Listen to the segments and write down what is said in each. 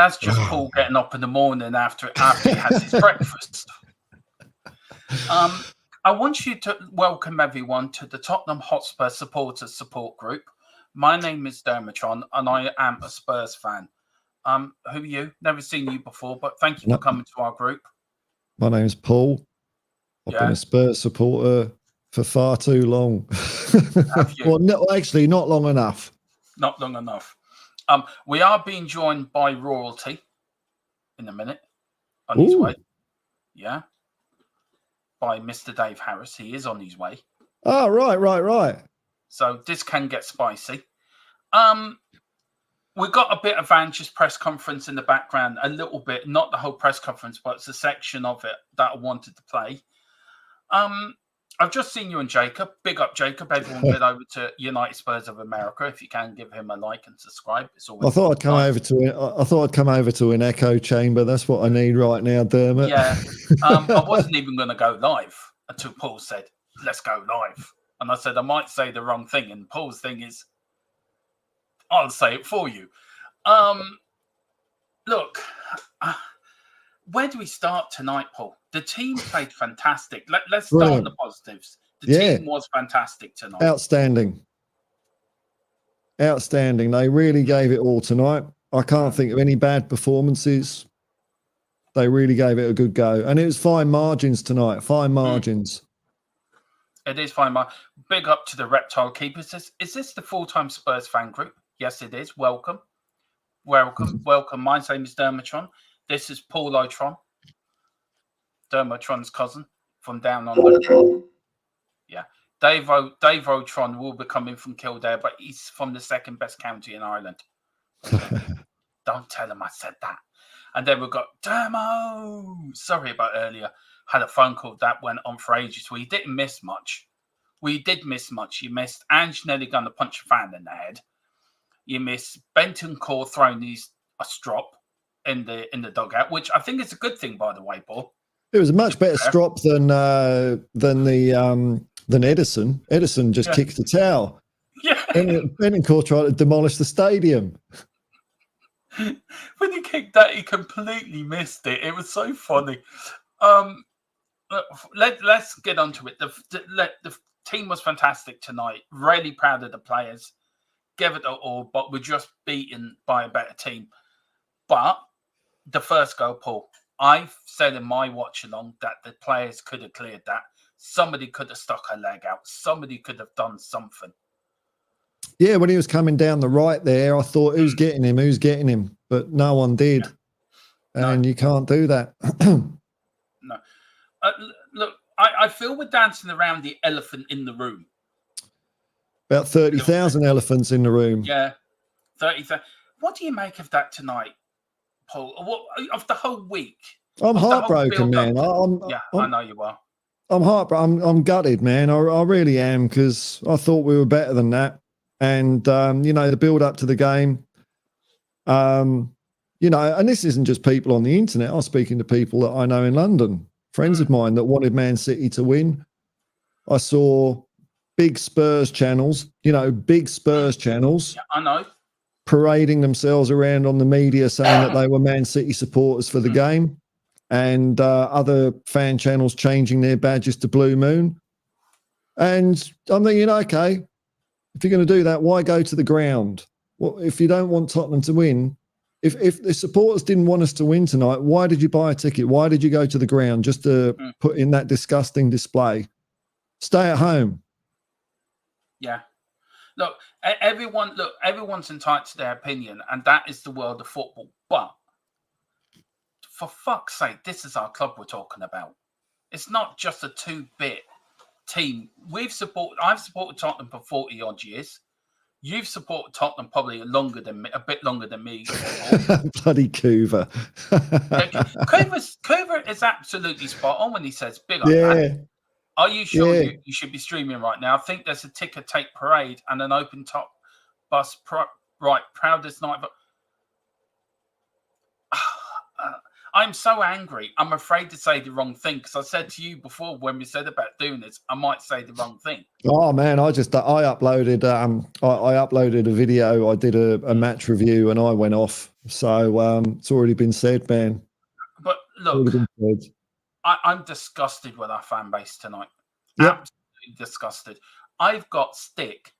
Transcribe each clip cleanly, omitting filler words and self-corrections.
That's just Paul getting up in the morning after he has his breakfast. I want you to welcome everyone to the Tottenham Hotspur Supporters Support Group. My name is Dermatron, and I am a Spurs fan. Who are you? Never seen you before, but thank you for coming to our group. My name's Paul. I've been a Spurs supporter for far too long. Have you? Well, no, actually, not long enough. Not long enough. We are being joined by royalty in a minute on his way. Yeah. By Mr. Dave Harris. He is on his way. Oh, right. So this can get spicy. We've got a bit of Ange's press conference in the background, a little bit, not the whole press conference, but it's a section of it that I wanted to play. I've just seen you and Jacob. Big up, Jacob. Everyone get over to United Spurs of America if you can. Give him a like and subscribe. It's always. I thought I'd come over to an echo chamber. That's what I need right now, Dermot. Yeah. I wasn't even going to go live until Paul said, "Let's go live," and I said I might say the wrong thing. And Paul's thing is, I'll say it for you. Look, where do we start tonight, Paul? The team played fantastic. Let's start on the positives. The team was fantastic tonight. Outstanding. They really gave it all tonight. I can't think of any bad performances. They really gave it a good go. And it was fine margins tonight. Fine margins. It is fine. Big up to the Reptile Keepers. Is this the full-time Spurs fan group? Yes, it is. Welcome. My name is Dermatron. This is Paul Otron, Dermatron's cousin from down under. Yeah. Dave Otron will be coming from Kildare, but he's from the second best county in Ireland. Don't tell him I said that. And then we've got Dermo. Sorry about earlier. Had a phone call that went on for ages. We didn't miss much. We did miss much. You missed Ange nearly going to punch a fan in the head. You missed Bentancur throwing a strop in the dugout, which I think is a good thing, by the way, Paul. It was a much better strop than Edison. Edison just kicked the towel. Yeah. Bentancur tried to demolish the stadium. When he kicked that, he completely missed it. It was so funny. Let's get onto it. The team was fantastic tonight. Really proud of the players. Give it all, but we're just beaten by a better team. But the first goal, Paul, I said in my watch along that the players could have cleared that. Somebody could have stuck a leg out. Somebody could have done something. Yeah, when he was coming down the right there, I thought, who's getting him? But no one did. Yeah. And you can't do that. No. Look, I feel we're dancing around the elephant in the room. About 30,000 elephants in the room. Yeah, 30,000. What do you make of that tonight, Paul? Of the whole week? I'm heartbroken, man. I know you are. I'm heartbroken. I'm gutted, man. I really am, because I thought we were better than that. And, the build up to the game, and this isn't just people on the internet. I was speaking to people that I know in London, friends of mine that wanted Man City to win. I saw big Spurs channels, Yeah, I know. parading themselves around on the media saying that they were Man City supporters for the game, and other fan channels changing their badges to Blue Moon. And I'm thinking, okay, if you're going to do that, why go to the ground? Well, if you don't want Tottenham to win, if the supporters didn't want us to win tonight, why did you buy a ticket? Why did you go to the ground just to put in that disgusting display? Stay at home. Yeah. Look, everyone's entitled to their opinion, and that is the world of football. But for fuck's sake, this is our club we're talking about. It's not just a 2-bit team. I've supported Tottenham for 40 odd years. You've supported Tottenham probably a bit longer than me. Bloody Coover. Coover is absolutely spot on when he says big up. Yeah. Are you sure you should be streaming right now? I think there's a ticker tape parade and an open top bus. Proudest night. But I'm so angry. I'm afraid to say the wrong thing because I said to you before when we said about doing this, I might say the wrong thing. Oh man, I uploaded I uploaded a video. I did a match review and I went off. So it's already been said, man. But look, I'm disgusted with our fan base tonight. Yep. Absolutely disgusted. I've got stick.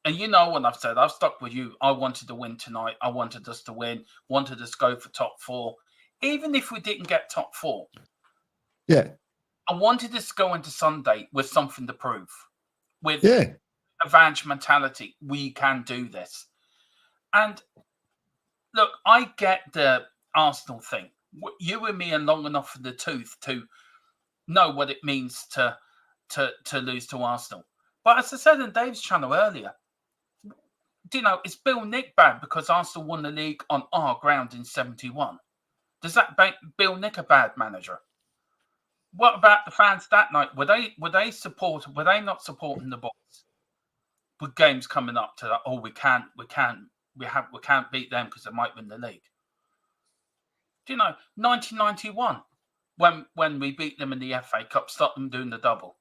And you know what I've said, I've stuck with you. I wanted to win tonight. I wanted us to win, wanted us to go for top 4. Even if we didn't get top 4. Yeah. I wanted us to go into Sunday with something to prove. With Ange mentality, we can do this. And look, I get the Arsenal thing. You and me are long enough in the tooth to know what it means to lose to Arsenal. But as I said in Dave's channel earlier, is Bill Nick bad because Arsenal won the league on our ground in 71? Does that make Bill Nick a bad manager? What about the fans that night? Were they not supporting the boys? With games coming up to that, we can't beat them because they might win the league. 1991, when we beat them in the FA Cup, stopped them doing the double.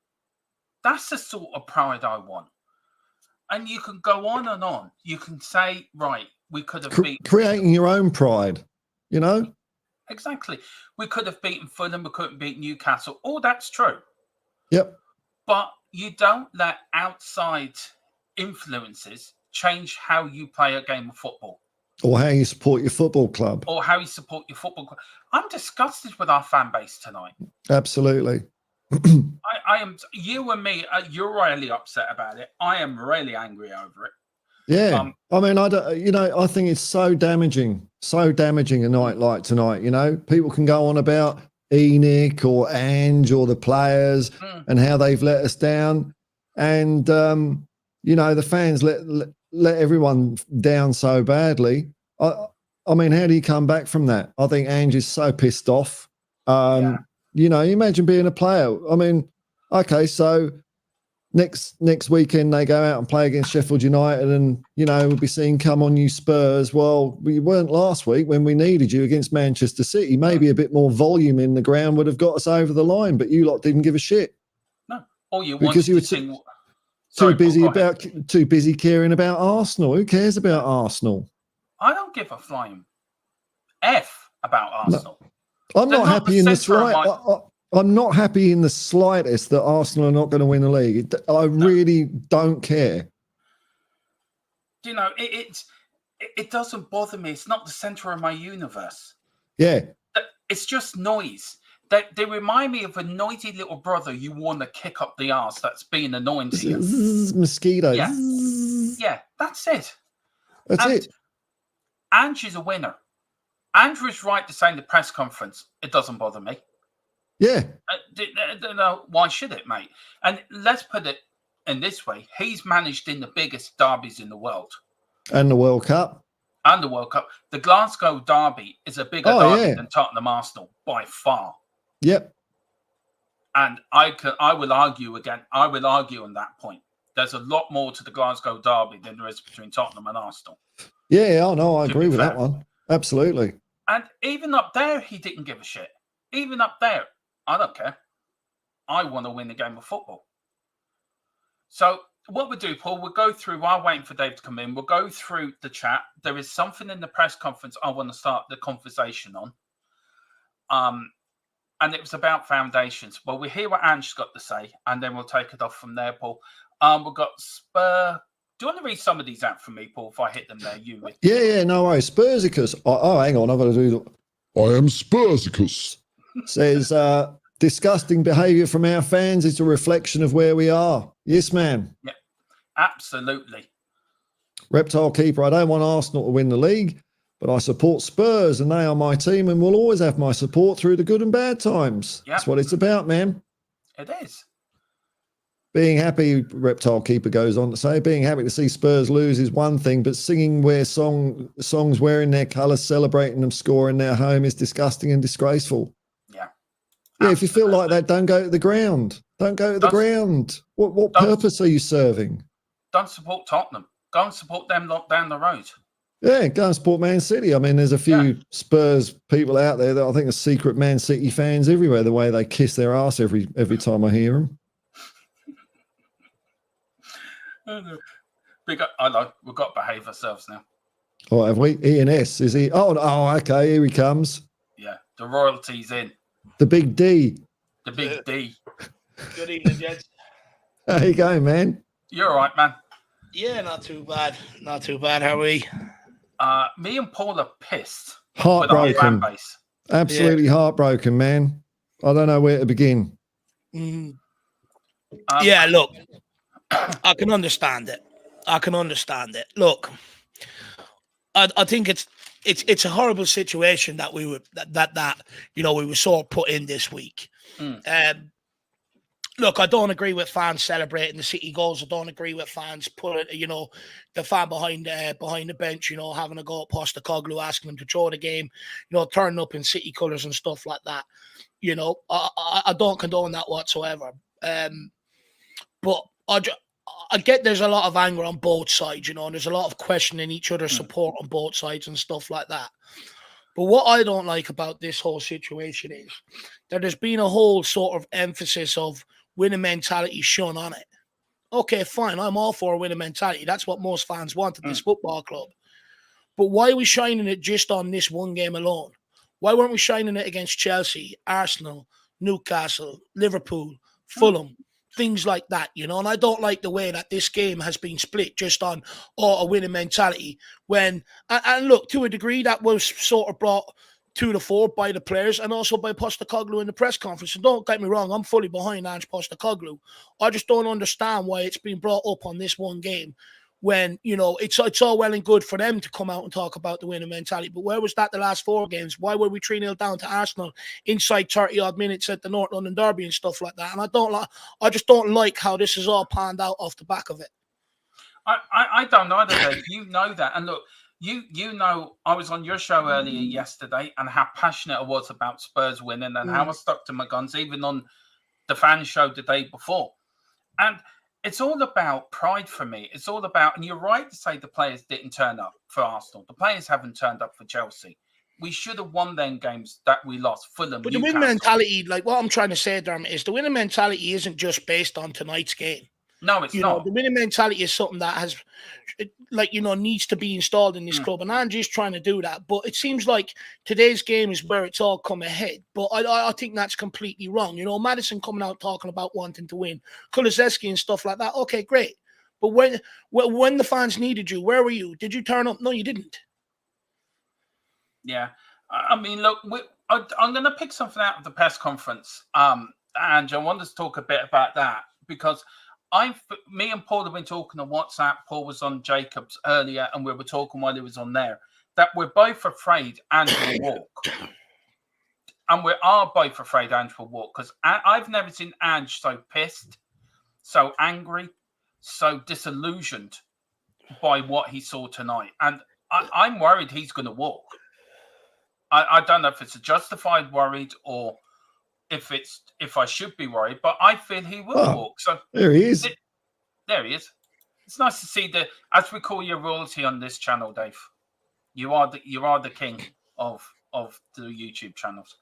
That's the sort of pride I want. And you can go on and on. You can say, right, we could have beaten... Creating your own pride, Exactly. We could have beaten Fulham. We couldn't beat Newcastle. All that's true. Yep. But you don't let outside influences change how you play a game of football. Or how you support your football club. I'm disgusted with our fan base tonight. Absolutely. I am. You and me, you're really upset about it. I am really angry over it. Yeah. I mean, I think it's so damaging a night like tonight. People can go on about Enoch or Ange or the players and how they've let us down. And, the fans let everyone down so badly. I mean, how do you come back from that? I think Ange is so pissed off. You imagine being a player. I mean, okay, so next weekend they go out and play against Sheffield United and, we'll be seeing, come on you Spurs. Well, we weren't last week when we needed you against Manchester City. Maybe a bit more volume in the ground would have got us over the line, but you lot didn't give a shit. No. All you because you were too busy caring about Arsenal. Who cares about Arsenal? I don't give a flying F about Arsenal. No. I'm not happy in the slightest. I'm not happy in the slightest that Arsenal are not going to win the league. I really don't care. It doesn't bother me. It's not the center of my universe. Yeah. It's just noise. They remind me of a noisy little brother you want to kick up the arse that's being annoying to you. Mosquito. Yeah, that's it. That's it. Ange is a winner. Andrew is right to say in the press conference, it doesn't bother me. Yeah. Why should it, mate? And let's put it in this way. He's managed in the biggest derbies in the world. And the World Cup. The Glasgow derby is a bigger derby than Tottenham Arsenal by far. Yep. And I will argue on that point. There's a lot more to the Glasgow derby than there is between Tottenham and Arsenal. Yeah, I agree with that one. Absolutely. And even up there, he didn't give a shit. Even up there, I don't care. I want to win the game of football. So what we'll do, Paul, we'll go through, while waiting for Dave to come in, we'll go through the chat. There is something in the press conference I want to start the conversation on. And it was about foundations. Well, we'll hear what Ange's got to say, and then we'll take it off from there, Paul. We've got Spur. Do you want to read some of these out for me, Paul, if I hit them there? Yeah, no worries. Spursicus. Oh, hang on. I've got to do that. I am Spursicus. Says, disgusting behaviour from our fans is a reflection of where we are. Yes, ma'am. Yeah, absolutely. Reptile Keeper, I don't want Arsenal to win the league, but I support Spurs and they are my team and will always have my support through the good and bad times. Yep. That's what it's about, man. It is. Being happy, Reptile Keeper goes on to say, being happy to see Spurs lose is one thing, but singing songs wearing their colours, celebrating them scoring their home is disgusting and disgraceful. Yeah. Yeah, if you feel like that, don't go to the ground. Don't go to the ground. What purpose are you serving? Don't support Tottenham. Go and support them down the road. Yeah, go and support Man City. I mean, there's a few Spurs people out there that I think are secret Man City fans everywhere, the way they kiss their ass every time I hear them. We've got to behave ourselves now. Oh, have we? E&S, is he? Oh, okay, here he comes. Yeah, the royalty's in. The big D. The big D. Good evening, gents. How you going, man? You're all right, man. Yeah, not too bad. Not too bad. How are we? Me and Paul are pissed. Heartbroken. With our fan base. Absolutely heartbroken, man. I don't know where to begin. Yeah, look, I can understand it. Look, I think it's a horrible situation that we were we were sort of put in this week. Look, I don't agree with fans celebrating the City goals. I don't agree with fans putting, the fan behind the bench, having a go at Postecoglou, asking him to throw the game, turning up in City colours and stuff like that. I don't condone that whatsoever. But I get there's a lot of anger on both sides, and there's a lot of questioning each other's support on both sides and stuff like that. But what I don't like about this whole situation is that there's been a whole sort of emphasis of winning mentality shone on it. Okay, fine. I'm all for a winning mentality. That's what most fans want at this football club. But why are we shining it just on this one game alone? Why weren't we shining it against Chelsea, Arsenal, Newcastle, Liverpool, Fulham, things like that, And I don't like the way that this game has been split just on a winning mentality. And look, to a degree, that was sort of brought to the fore by the players and also by Postecoglou in the press conference. And don't get me wrong, I'm fully behind Ange Postecoglou. I just don't understand why it's been brought up on this one game when, it's all well and good for them to come out and talk about the winning mentality. But where was that the last 4 games? Why were we 3-0 down to Arsenal inside 30-odd minutes at the North London Derby and stuff like that? And I just don't like how this is all panned out off the back of it. I don't know that. You know that. And look, you know, I was on your show earlier yesterday and how passionate I was about Spurs winning and how I stuck to my guns, even on the fan show the day before. And it's all about pride for me. It's all about, and you're right to say the players didn't turn up for Arsenal. The players haven't turned up for Chelsea. We should have won them games that we lost. Fulham, but the winning mentality, like what I'm trying to say, Dermot, is the winning mentality isn't just based on tonight's game. No, it's not. The winning mentality is something that has, needs to be installed in this club. And Ange is trying to do that. But it seems like today's game is where it's all come ahead. But I think that's completely wrong. Maddison coming out talking about wanting to win. Kulusevski and stuff like that. Okay, great. But when the fans needed you, where were you? Did you turn up? No, you didn't. Yeah. I mean, look, I'm going to pick something out of the press conference. And I want to talk a bit about that because me and Paul have been talking on WhatsApp. Paul was on Jacobs earlier, and we were talking while he was on there that we're both afraid Ange will walk, and we are both afraid Ange will walk because I've never seen Ange so pissed, so angry, so disillusioned by what he saw tonight, and I'm worried he's going to walk. I don't know if it's a justified worried or if I should be worried, but I feel he will walk. So there he is. There he is. It's nice to see as we call you royalty on this channel, Dave. You are the king of the YouTube channels.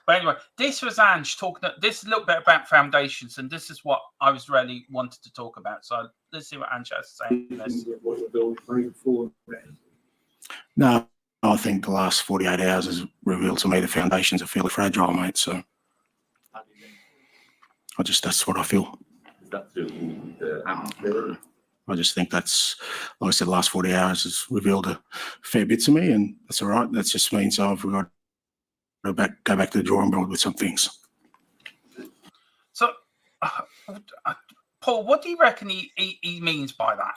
But anyway, this was Ange talking. This is a little bit about foundations, and this is what I was really wanted to talk about. So let's see what Ange has to say. No, I think the last 48 hours has revealed to me the foundations are fairly fragile, mate. So that's what I feel. I just think that's, like I said, the last 40 hours has revealed a fair bit to me, and that's all right. That just means I've got to go back to the drawing board with some things. So, Paul, what do you reckon he means by that?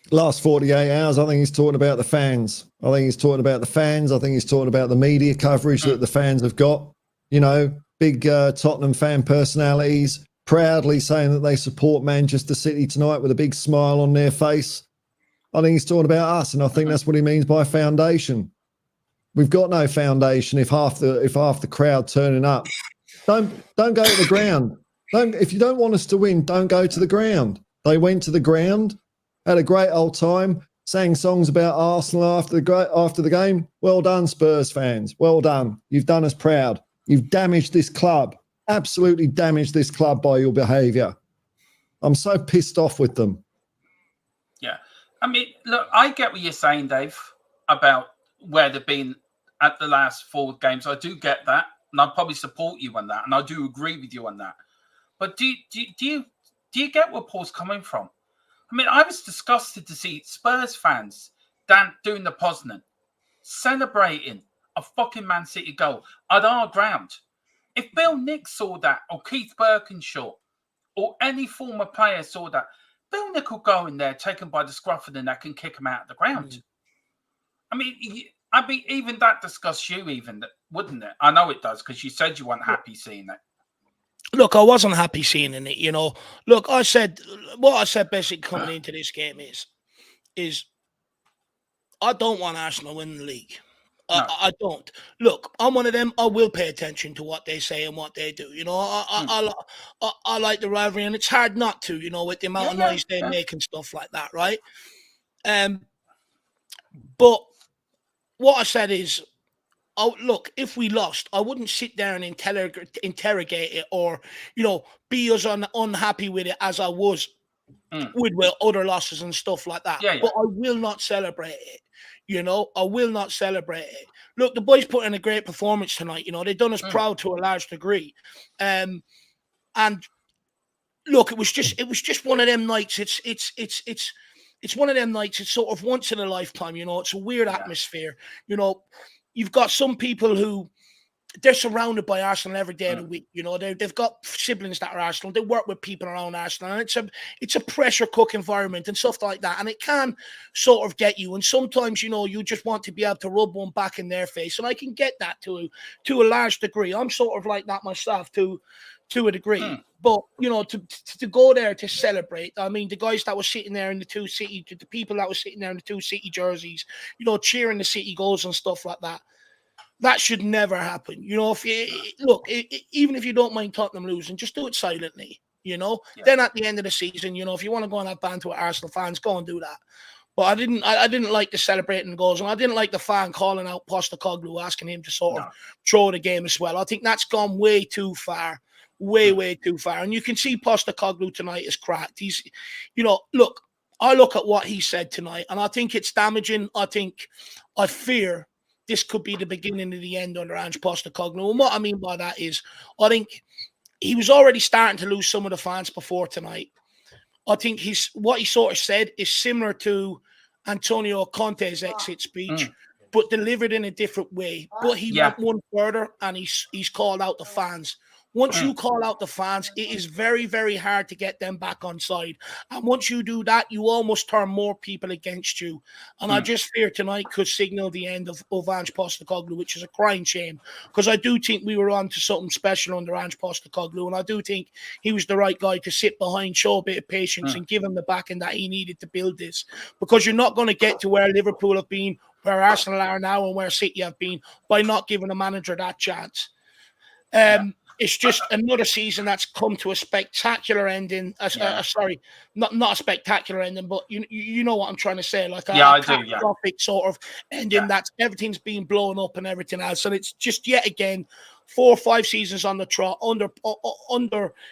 Last 48 hours, I think he's talking about the fans. I think he's talking about the media coverage that the fans have got. Big Tottenham fan personalities proudly saying that they support Manchester City tonight with a big smile on their face. I think he's talking about us, and I think that's what he means by foundation. We've got no foundation if half the crowd turning up. Don't go to the ground. If you don't want us to win, don't go to the ground. They went to the ground, had a great old time, sang songs about Arsenal after the game. Well done, Spurs fans. Well done. You've done us proud. You've damaged this club. Absolutely damaged this club by your behaviour. I'm so pissed off with them. Yeah. I mean, look, I get what you're saying, Dave, about where they've been at the last 4 games. I do get that, and I probably support you on that, and I do agree with you on that. But do you get where Paul's coming from? I mean, I was disgusted to see Spurs fans doing the Poznan, celebrating a fucking Man City goal at our ground. If Bill Nick saw that, or Keith Birkinshaw, or any former player saw that, Bill Nick will go in there, take him by the scruff of the neck and kick him out of the ground. I mean, even that disgusts you, wouldn't it? I know it does, because you said you weren't happy seeing it. Look, I wasn't happy seeing it, you know. Look, what I said basically coming into this game is I don't want Arsenal winning the league. No. I don't. Look, I'm one of them. I will pay attention to what they say and what they do. You know, I like the rivalry, and it's hard not to, you know, with the amount of noise they make and stuff like that, right? But what I said is, look, if we lost, I wouldn't sit there and interrogate it, or, you know, be as unhappy with it as I was with other losses and stuff like that. Yeah. But I will not celebrate it. You know, I will not celebrate it. Look, the boys put in a great performance tonight. You know, they've done us proud to a large degree. And look, it was just one of them nights. It's one of them nights. It's sort of once in a lifetime. You know, it's a weird atmosphere. You know, you've got some people who they're surrounded by Arsenal every day of the week. You know, they've got siblings that are Arsenal. They work with people around Arsenal, and it's a pressure cook environment and stuff like that. And it can sort of get you. And sometimes, you know, you just want to be able to rub one back in their face. And I can get that to a large degree. I'm sort of like that myself to a degree. But, you know, to go there to celebrate, I mean, the guys that were sitting there in the the people that were sitting there in the 2 City jerseys, you know, cheering the City goals and stuff like that. That should never happen. You know, even if you don't mind Tottenham losing, just do it silently, you know. Yeah. Then at the end of the season, you know, if you want to go on that banter with Arsenal fans, go and do that. But I didn't like the celebrating goals, and I didn't like the fan calling out Postecoglou, asking him to sort of throw the game as well. I think that's gone way too far. Way too far. And you can see Postecoglou tonight is cracked. He's, you know, look, I look at what he said tonight, and I think it's damaging. I fear this could be the beginning of the end under Ange Postecoglou. And what I mean by that is, I think he was already starting to lose some of the fans before tonight. I think what he sort of said is similar to Antonio Conte's exit speech, but delivered in a different way. But he went one further, and he's called out the fans. Once you call out the fans, it is very, very hard to get them back on side. And once you do that, you almost turn more people against you. And I just fear tonight could signal the end of Ange Postecoglou, which is a crying shame, because I do think we were on to something special under Ange Postecoglou. And I do think he was the right guy to sit behind, show a bit of patience, and give him the backing that he needed to build this. Because you're not going to get to where Liverpool have been, where Arsenal are now, and where City have been by not giving a manager that chance. It's just another season that's come to a spectacular ending. Sorry, not a spectacular ending, but you know what I'm trying to say. Like a catastrophic sort of ending that's everything's being blown up and everything else. And it's just yet again 4 or 5 seasons on the trot under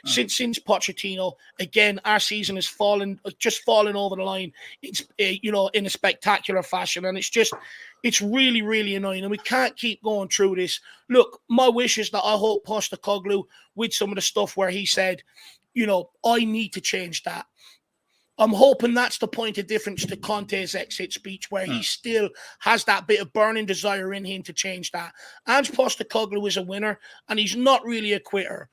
since Pochettino. Again, our season has fallen over the line. It's you know, in a spectacular fashion, and it's really, really annoying, and we can't keep going through this. Look, my wish is that I hope Postecoglou, with some of the stuff where he said, you know, I need to change that. I'm hoping that's the point of difference to Conte's exit speech, where he still has that bit of burning desire in him to change that. Ange Postecoglou is a winner, and he's not really a quitter.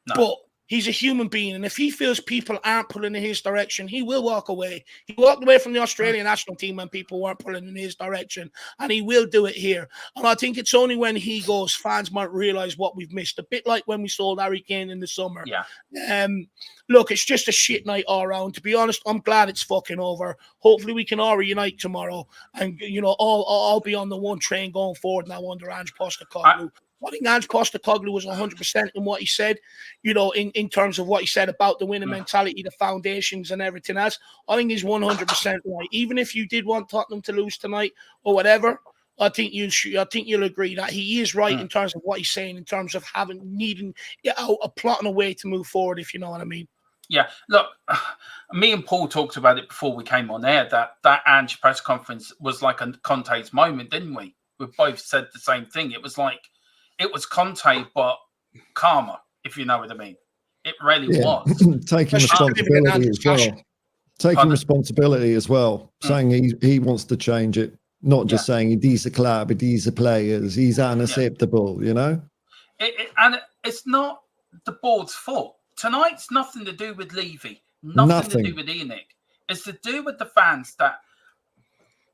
No. But he's a human being, and if he feels people aren't pulling in his direction, he will walk away. He walked away from the Australian national team when people weren't pulling in his direction, and he will do it here. And I think it's only when he goes, fans might realise what we've missed, a bit like when we sold Harry Kane in the summer. Look, it's just a shit night all around. To be honest, I'm glad it's fucking over. Hopefully we can all reunite tomorrow, and, you know, all be on the one train going forward now under Ange Postecoglou. I think Ange Postecoglou was 100% in what he said, you know, in terms of what he said about the winning mentality, the foundations and everything else. I think he's 100% right. Even if you did want Tottenham to lose tonight or whatever, I think you'll agree that he is right in terms of what he's saying, in terms of needing a plotting a way to move forward, if you know what I mean. Yeah, look, me and Paul talked about it before we came on air, that Ange press conference was like a Conte's moment, didn't we? We both said the same thing. It was Conte, but calmer, if you know what I mean. It really was. Taking responsibility as well. Taking responsibility as well, saying he wants to change it, not just saying these are club, these are players, he's unacceptable, you know? And it's not the board's fault. Tonight's nothing to do with Levy, nothing to do with Enoch. It's to do with the fans that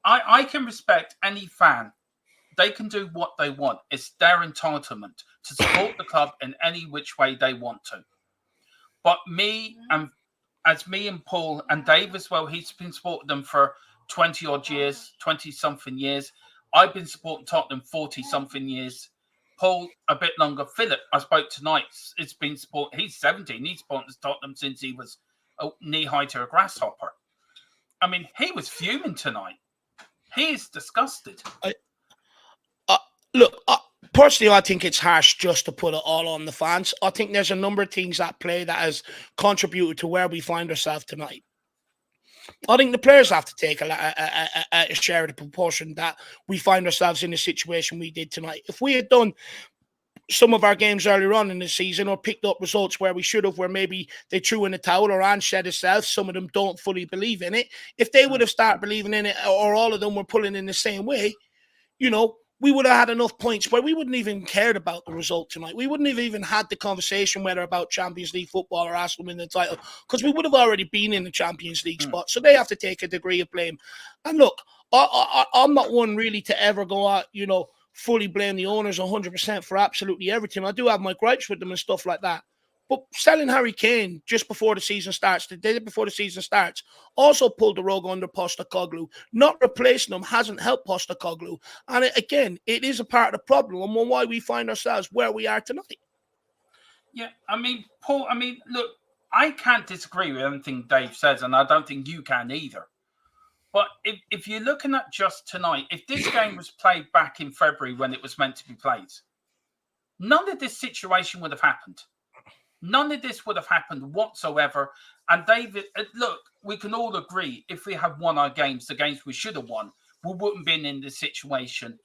I can respect any fan. They can do what they want. It's their entitlement to support the club in any which way they want to. But me and Paul and Dave as well, he's been supporting them for 20-odd years, 20-something years. I've been supporting Tottenham 40-something years. Paul, a bit longer. Philip, I spoke tonight. It's been support. He's 17. He's supported Tottenham since he was knee-high to a grasshopper. I mean, he was fuming tonight. He is disgusted. Look, personally, I think it's harsh just to put it all on the fans. I think there's a number of things at play that has contributed to where we find ourselves tonight. I think the players have to take a share of the proportion that we find ourselves in the situation we did tonight. If we had done some of our games earlier on in the season or picked up results where we should have, where maybe they threw in the towel or Ange said himself, some of them don't fully believe in it. If they would have started believing in it, or all of them were pulling in the same way, you know, we would have had enough points where we wouldn't even cared about the result tonight. We wouldn't have even had the conversation whether about Champions League football or Arsenal winning the title, because we would have already been in the Champions League spot. So they have to take a degree of blame. And look, I'm not one really to ever go out, you know, fully blame the owners 100% for absolutely everything. I do have my gripes with them and stuff like that. But selling Harry Kane just before the season starts, the day before the season starts, also pulled the rug under Postecoglou. Not replacing him hasn't helped Postecoglou. And it is a part of the problem and why we find ourselves where we are tonight. Yeah, I mean, Paul, look, I can't disagree with anything Dave says, and I don't think you can either. But if you're looking at just tonight, if this game was played back in February when it was meant to be played, none of this situation would have happened. None of this would have happened whatsoever. And David, look, we can all agree if we had won our games, the games we should have won, we wouldn't have been in the situation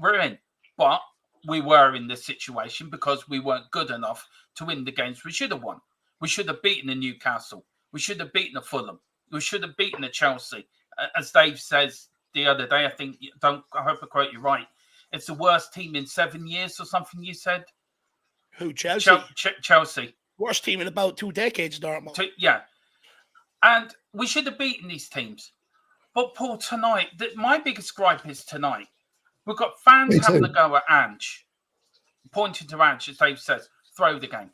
we're in. But we were in this situation because we weren't good enough to win the games we should have won. We should have beaten the Newcastle. We should have beaten the Fulham. We should have beaten the Chelsea. As Dave says the other day, I hope I quote you right, it's the worst team in 7 years or something you said. Who, Chelsea? Chelsea. Worst team in about 2 decades, Dartmouth. Yeah. And we should have beaten these teams. But, Paul, tonight, my biggest gripe is tonight. We've got fans having a go at Ange, pointing to Ange, as Dave says, throw the game.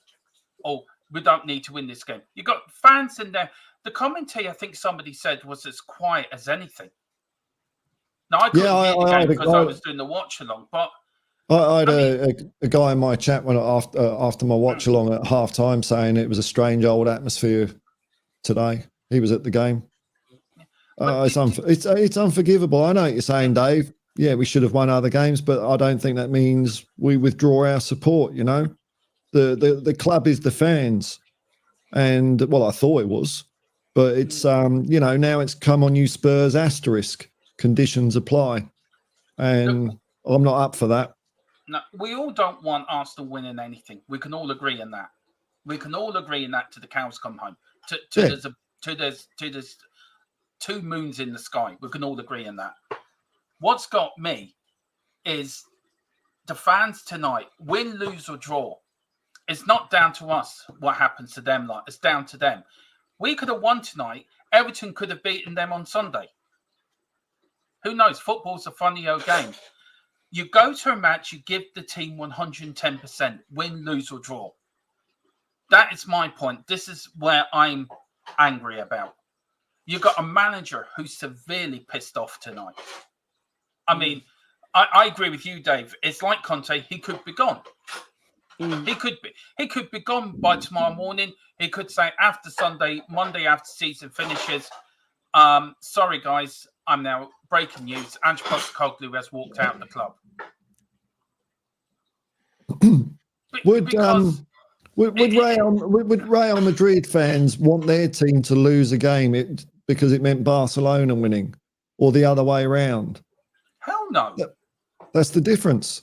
Or we don't need to win this game. You've got fans in there. The commentary, I think somebody said, was as quiet as anything. Now, I couldn't hear the game because I was doing the watch-along, but I had a guy in my chat after my watch along at halftime saying it was a strange old atmosphere today. He was at the game. It's unforgivable. I know what you're saying, Dave. Yeah, we should have won other games, but I don't think that means we withdraw our support. You know, the club is the fans, and well, I thought it was, but it's you know, now it's come on you Spurs asterisk, conditions apply, and I'm not up for that. No, we all don't want Arsenal winning anything. We can all agree on that. We can all agree on that till the cows come home. There's 2 moons in the sky. We can all agree on that. What's got me is the fans tonight, win, lose or draw. It's not down to us what happens to them. It's down to them. We could have won tonight. Everton could have beaten them on Sunday. Who knows? Football's a funny old game. You go to a match, you give the team 110%, win, lose, or draw. That is my point. This is where I'm angry about. You've got a manager who's severely pissed off tonight. I mean, I agree with you, Dave. It's like Conte. He could be gone. Mm. He could be gone by tomorrow morning. He could say after Sunday, Monday after season finishes. Sorry guys, I'm now breaking news. Ange Postecoglou has walked out of the club. Would Real Madrid fans want their team to lose a game because it meant Barcelona winning, or the other way around? Hell no. That's the difference.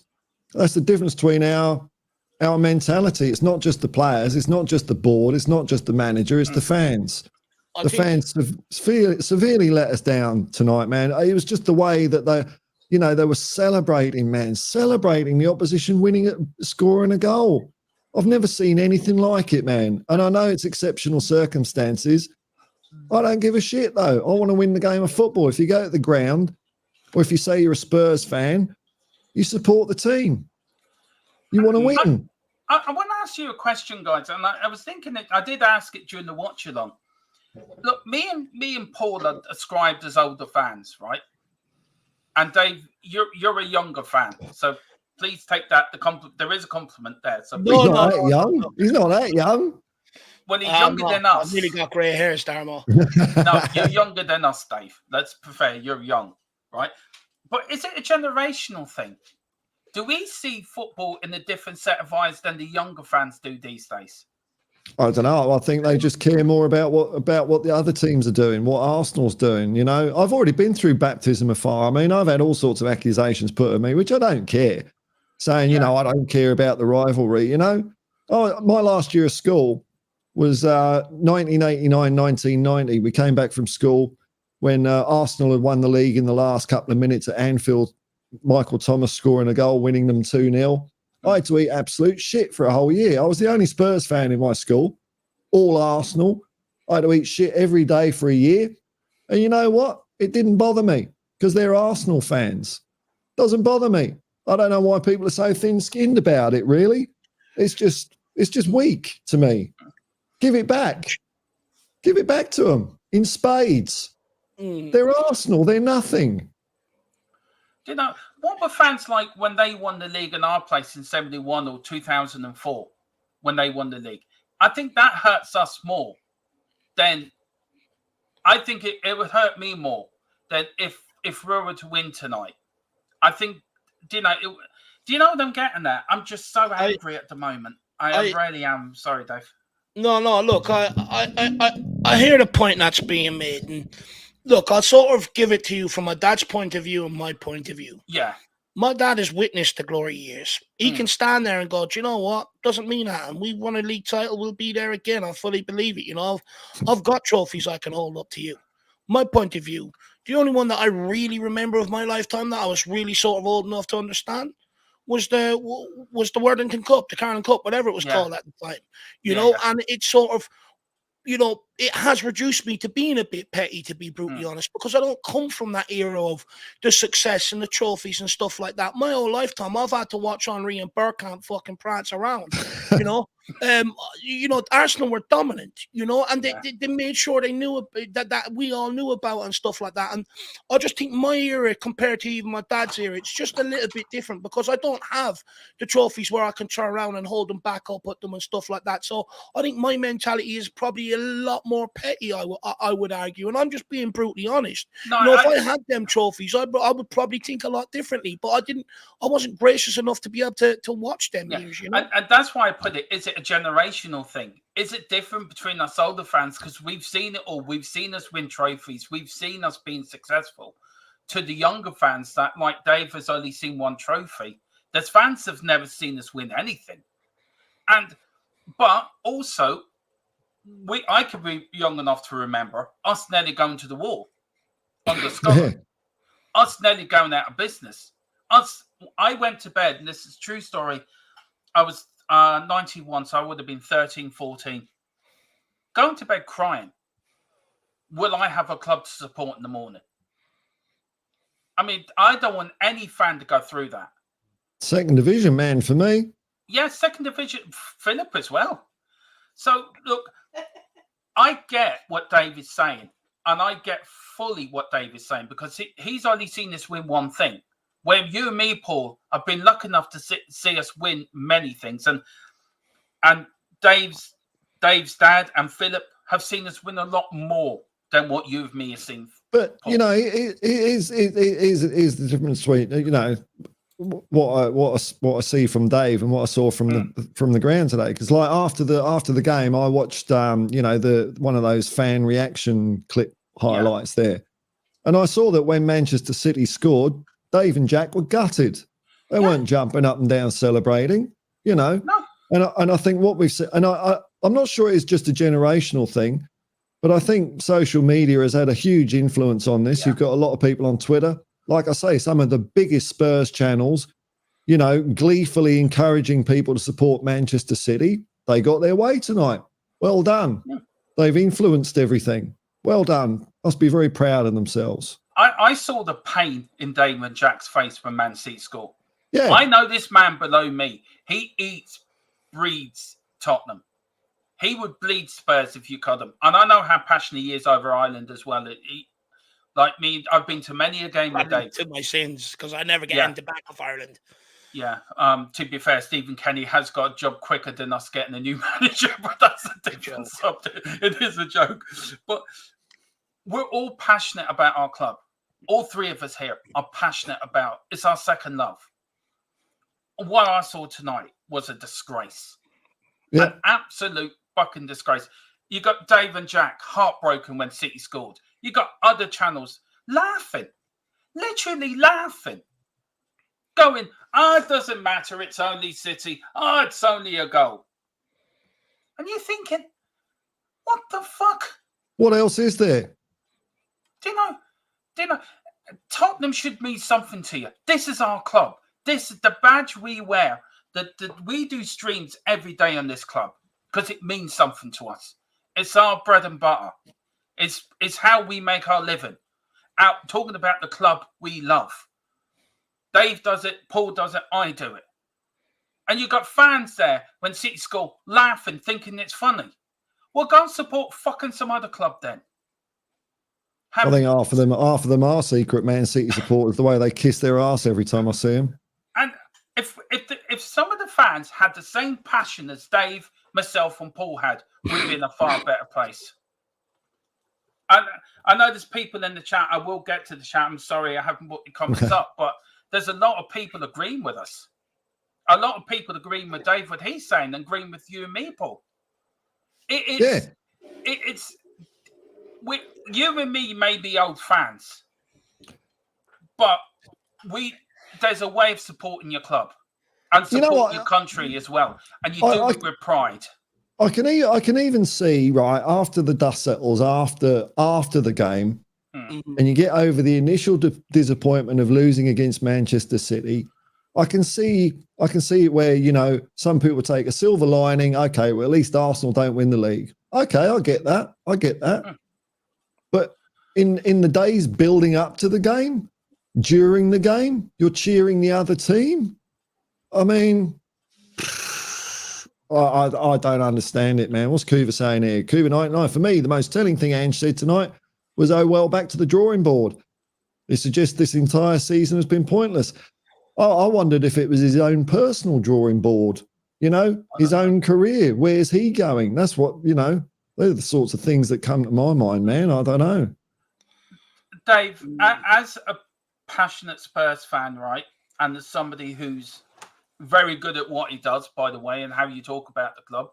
That's the difference between our mentality. It's not just the players. It's not just the board. It's not just the manager. It's the fans. The fans severely let us down tonight, man. It was just the way that they were celebrating, man, celebrating the opposition winning, scoring a goal. I've never seen anything like it, man. And I know it's exceptional circumstances. I don't give a shit, though. I want to win the game of football. If you go to the ground, or if you say you're a Spurs fan, you support the team. You want to win. I want to ask you a question, guys. And I was thinking that I did ask it during the watch-along. Look, me and Paul are ascribed as older fans, right? And Dave, you're a younger fan, so please take that. There is a compliment there. So he's not that young. He's not that young. Well, he's younger than us. I've really got grey hairs, Darmo. No, you're younger than us, Dave. Let's be fair. You're young, right? But is it a generational thing? Do we see football in a different set of eyes than the younger fans do these days? I don't know. I think they just care more about what the other teams are doing, what Arsenal's doing. You know, I've already been through baptism of fire. I mean, I've had all sorts of accusations put at me, which I don't care. Saying, you know, I don't care about the rivalry. You know, my last year of school was 1989, 1990. We came back from school when Arsenal had won the league in the last couple of minutes at Anfield. Michael Thomas scoring a goal, winning them 2-0. I had to eat absolute shit for a whole year. I was the only Spurs fan in my school, all Arsenal. I had to eat shit every day for a year. And you know what? It didn't bother me because they're Arsenal fans. Doesn't bother me. I don't know why people are so thin-skinned about it, really. It's just weak to me. Give it back. Give it back to them in spades. They're Arsenal. They're nothing. You know, what were fans like when they won the league in our place in 71 or 2004 when they won the league? I think that hurts us more than I think it would hurt me more than if we were to win tonight. I think, do you know what I'm getting at? I'm just so angry at the moment. I really am. Sorry, Dave. No, look, I hear the point that's being made, and look, I'll sort of give it to you from my dad's point of view and my point of view. Yeah. My dad has witnessed the glory years. He can stand there and go, do you know what? Doesn't mean that. And we won a league title, we'll be there again. I fully believe it. You know, I've got trophies I can hold up to you. My point of view, the only one that I really remember of my lifetime that I was really sort of old enough to understand was the Worthington Cup, the Carling Cup, whatever it was called at the time. You know, and it's sort of, you know, it has reduced me to being a bit petty, to be brutally honest, because I don't come from that era of the success and the trophies and stuff like that. My whole lifetime, I've had to watch Henry and Bergkamp fucking prance around, you know. Arsenal were dominant, you know, and they made sure they knew that we all knew about and stuff like that. And I just think my era compared to even my dad's era, it's just a little bit different because I don't have the trophies where I can turn around and hold them back up at them and stuff like that. So I think my mentality is probably a lot more petty, I would argue, and I'm just being brutally honest. No, if I had them trophies, I would probably think a lot differently. But I wasn't gracious enough to be able to watch them years, you know. And that's why I put it. Is it a generational thing? Is it different between us older fans because we've seen it all? We've seen us win trophies. We've seen us being successful. To the younger fans that, like Dave, has only seen one trophy. There's fans that have never seen us win anything. But also, I could be young enough to remember us nearly going to the wall under Scotland. Us nearly going out of business. I went to bed, and this is a true story. I was 91, so I would have been 13, 14. Going to bed crying. Will I have a club to support in the morning? I mean, I don't want any fan to go through that. Second division, man, for me. Yeah, second division. Philip as well. So, look, I get what Dave is saying, and I get fully what Dave is saying because he's only seen us win one thing. where you and me, Paul, have been lucky enough to see us win many things, and Dave's dad and Philip have seen us win a lot more than what you and me have seen. But Paul. you know, it is the difference between, you know, what I see from Dave and what I saw from the ground today. Because like after the game, I watched you know, one of those fan reaction clip highlights there, and I saw that when Manchester City scored, Dave and Jack were gutted. They weren't jumping up and down celebrating, you know. No. And I think what we've said, and I'm not sure it's just a generational thing, but I think social media has had a huge influence on this. You've got a lot of people on Twitter. Like I say, some of the biggest Spurs channels, you know, gleefully encouraging people to support Manchester City. They got their way tonight. Well done. Yeah. They've influenced everything. Well done. Must be very proud of themselves. I saw the pain in Dave and Jack's face when Man City scored. Yeah. I know this man below me. He eats, breeds Tottenham. He would bleed Spurs if you cut him. And I know how passionate he is over Ireland as well. Like me, I've been to many a game with Dave. To my sins, because I never get into back of Ireland. Yeah. To be fair, Stephen Kenny has got a job quicker than us getting a new manager, but that's a different subject. It is a joke. But we're all passionate about our club. All three of us here are passionate about it's our second love. What I saw tonight was a disgrace. Yeah. An absolute fucking disgrace. You got Dave and Jack heartbroken when City scored. You got other channels laughing, literally laughing, going, it doesn't matter, it's only City, it's only a goal. And you're thinking, what the fuck? What else is there? Do you know, Tottenham should mean something to you. This is our club. This is the badge we wear. That we do streams every day on this club because it means something to us. It's our bread and butter. It's how we make our living. Out talking about the club we love. Dave does it, Paul does it, I do it. And you got fans there when City score laughing, thinking it's funny. Well, go and support fucking some other club then. I think half of them are secret Man City supporters. The way they kiss their ass every time I see them. And if some of the fans had the same passion as Dave, myself, and Paul had, we'd be in a far better place. I know there's people in the chat. I will get to the chat. I'm sorry I haven't put the comments up, but there's a lot of people agreeing with us. A lot of people agreeing with Dave, what he's saying, and agreeing with you and me, Paul. You and me may be old fans, but there's a way of supporting your club and support your country as well, and you do it with pride. I can even see right after the dust settles after the game, and you get over the initial disappointment of losing against Manchester City. I can see it where, you know, some people take a silver lining. Okay, well, at least Arsenal don't win the league. Okay, I get that. But in the days building up to the game, during the game, you're cheering the other team. I mean, I don't understand it, man. What's Kuva saying here? Kuva 99. For me, the most telling thing Ange said tonight was, "Oh well, back to the drawing board." It suggests this entire season has been pointless. I wondered if it was his own personal drawing board, you know, his own career. Where's he going? That's what, you know, they're the sorts of things that come to my mind, man. I don't know. Dave, as a passionate Spurs fan, right, and as somebody who's very good at what he does, by the way, and how you talk about the club,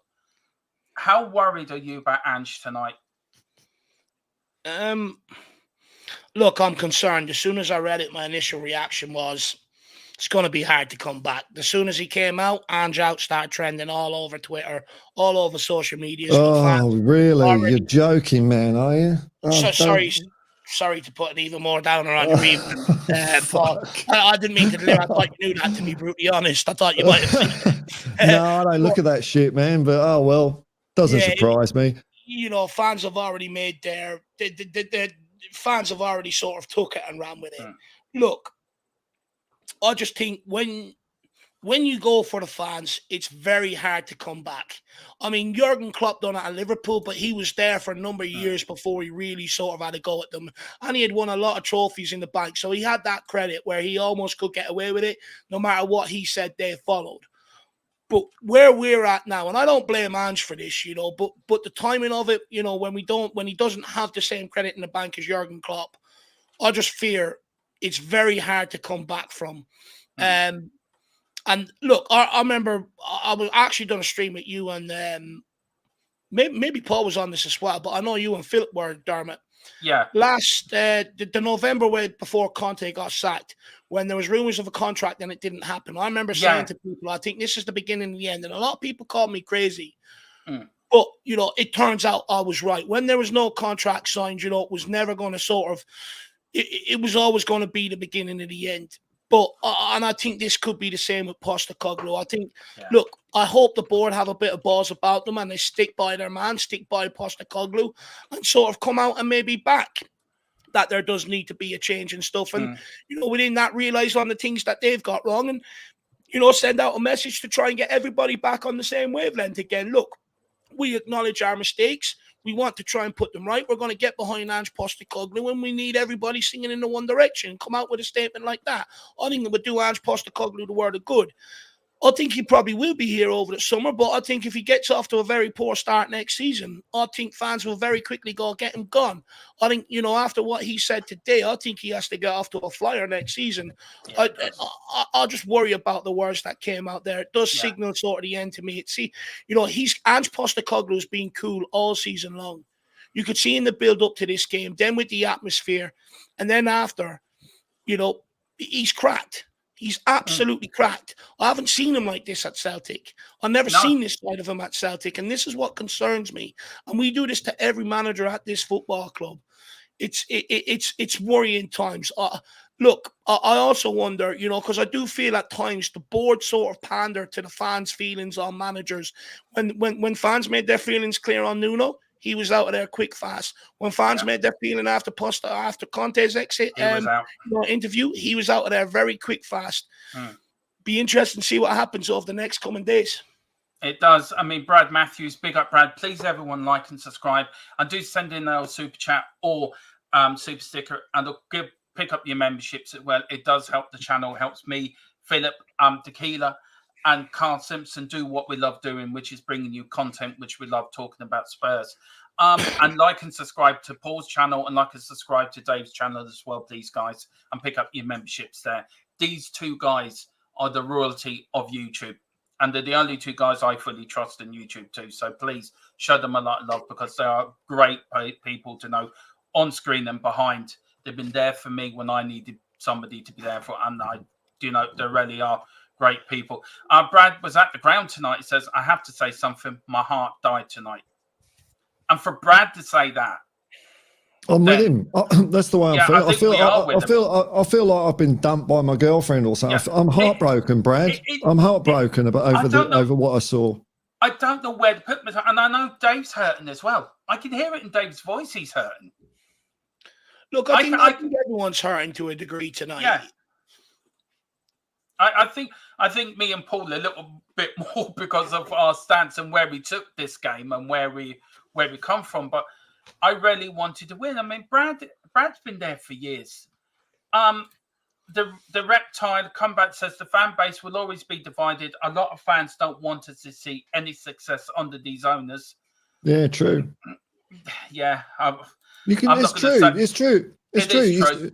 how worried are you about Ange tonight? Look, I'm concerned. As soon as I read it, my initial reaction was, it's going to be hard to come back. As soon as he came out, Ange out started trending all over Twitter, all over social media. Oh, really? You're joking, man, are you? Oh, sorry to put an even more downer on your evening. I didn't mean to deliver. I thought you knew that, to be brutally honest. I thought you might have. No, I don't look at that shit, man. But, oh, well, doesn't surprise me. You know, fans have already made the fans have already sort of took it and ran with it. Look, I just think when when you go for the fans, it's very hard to come back. I mean, Jurgen Klopp done it at Liverpool, but he was there for a number of years before he really sort of had a go at them. And he had won a lot of trophies in the bank. So he had that credit where he almost could get away with it. No matter what he said, they followed. But where we're at now, and I don't blame Ange for this, you know, but the timing of it, you know, when he doesn't have the same credit in the bank as Jurgen Klopp, I just fear it's very hard to come back from. And look, I remember I was actually done a stream with you, and maybe Paul was on this as well, but I know you and Philip were, Dermot. Yeah. Last the November before Conte got sacked, when there was rumors of a contract and it didn't happen. I remember saying to people, I think this is the beginning of the end, and a lot of people called me crazy. But you know, it turns out I was right. When there was no contract signed, you know, it was never going to sort of. It was always going to be the beginning of the end. But and I think this could be the same with Postecoglou. I think, look, I hope the board have a bit of balls about them and they stick by their man, stick by Postecoglou, and sort of come out and maybe back that there does need to be a change and stuff. And, you know, within that, realize on the things that they've got wrong and, you know, send out a message to try and get everybody back on the same wavelength again. Look, we acknowledge our mistakes. We want to try and put them right. We're going to get behind Ange Postecoglou, and we need everybody singing in the one direction. Come out with a statement like that. I think it would do Ange Postecoglou the world of good. I think he probably will be here over the summer, but I think if he gets off to a very poor start next season, I think fans will very quickly go get him gone. I think, you know, after what he said today, I think he has to get off to a flyer next season. I just worry about the words that came out there. It does signal sort of the end to me. You know, Ange Postecoglou has been cool all season long. You could see in the build up to this game, then with the atmosphere, and then after, you know, he's cracked. He's absolutely cracked. I haven't seen him like this at Celtic. I've never seen this side of him at Celtic, and this is what concerns me. And we do this to every manager at this football club. It's worrying times. Look, I also wonder, you know, because I do feel at times the board sort of pander to the fans' feelings on managers. When fans made their feelings clear on Nuno, he was out of there quick, fast. When fans made their feeling after Conte's exit interview, he was out of there very quick, fast. Be interesting to see what happens over the next coming days. It does. I mean, Brad Matthews, big up, Brad. Please, everyone, like and subscribe. And do send in a super chat or super sticker, and pick up your memberships as well. It does help the channel, helps me, Philip, Tequila, and Carl Simpson do what we love doing, which is bringing you content, which we love talking about Spurs. And like and subscribe to Paul's channel, and like and subscribe to Dave's channel as well, please, guys, and pick up your memberships there. These two guys are the royalty of YouTube, and they're the only two guys I fully trust in YouTube too. So please show them a lot of love, because they are great people to know on screen and behind. They've been there for me when I needed somebody to be there for, and they really are great people. Brad was at the ground tonight. He says, I have to say something. My heart died tonight. And for Brad to say that, I'm with him. That's the way I feel. I feel like I've been dumped by my girlfriend or something. I'm heartbroken, Brad. I'm heartbroken over what I saw. I don't know where to put myself, and I know Dave's hurting as well. I can hear it in Dave's voice. He's hurting. Look, I think everyone's hurting to a degree tonight. Yeah. I think me and Paul a little bit more because of our stance and where we took this game and where we come from. But I really wanted to win. I mean, Brad's been there for years. The Reptile comeback says the fan base will always be divided. A lot of fans don't want us to see any success under these owners. Yeah, true. Yeah, it's true. It's true.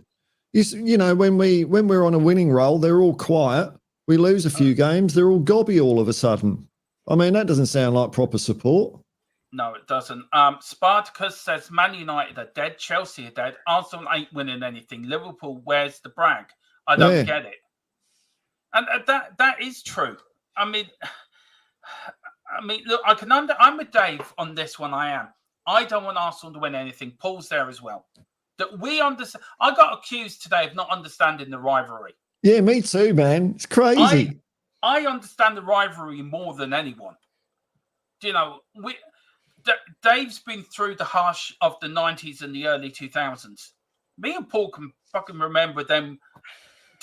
You know, when we're on a winning roll, they're all quiet. We lose a few games, they're all gobby all of a sudden. I mean, that doesn't sound like proper support. No, it doesn't. Spartacus says Man United are dead, Chelsea are dead, Arsenal ain't winning anything. Liverpool, where's the brag? I don't get it. And that is true. I mean, look, I'm with Dave on this one. I am. I don't want Arsenal to win anything. Paul's there as well. That we understand. I got accused today of not understanding the rivalry. Yeah, me too, man. It's crazy. I understand the rivalry more than anyone. You know, Dave's been through the harsh of the 90s and the early 2000s. Me and Paul can fucking remember them,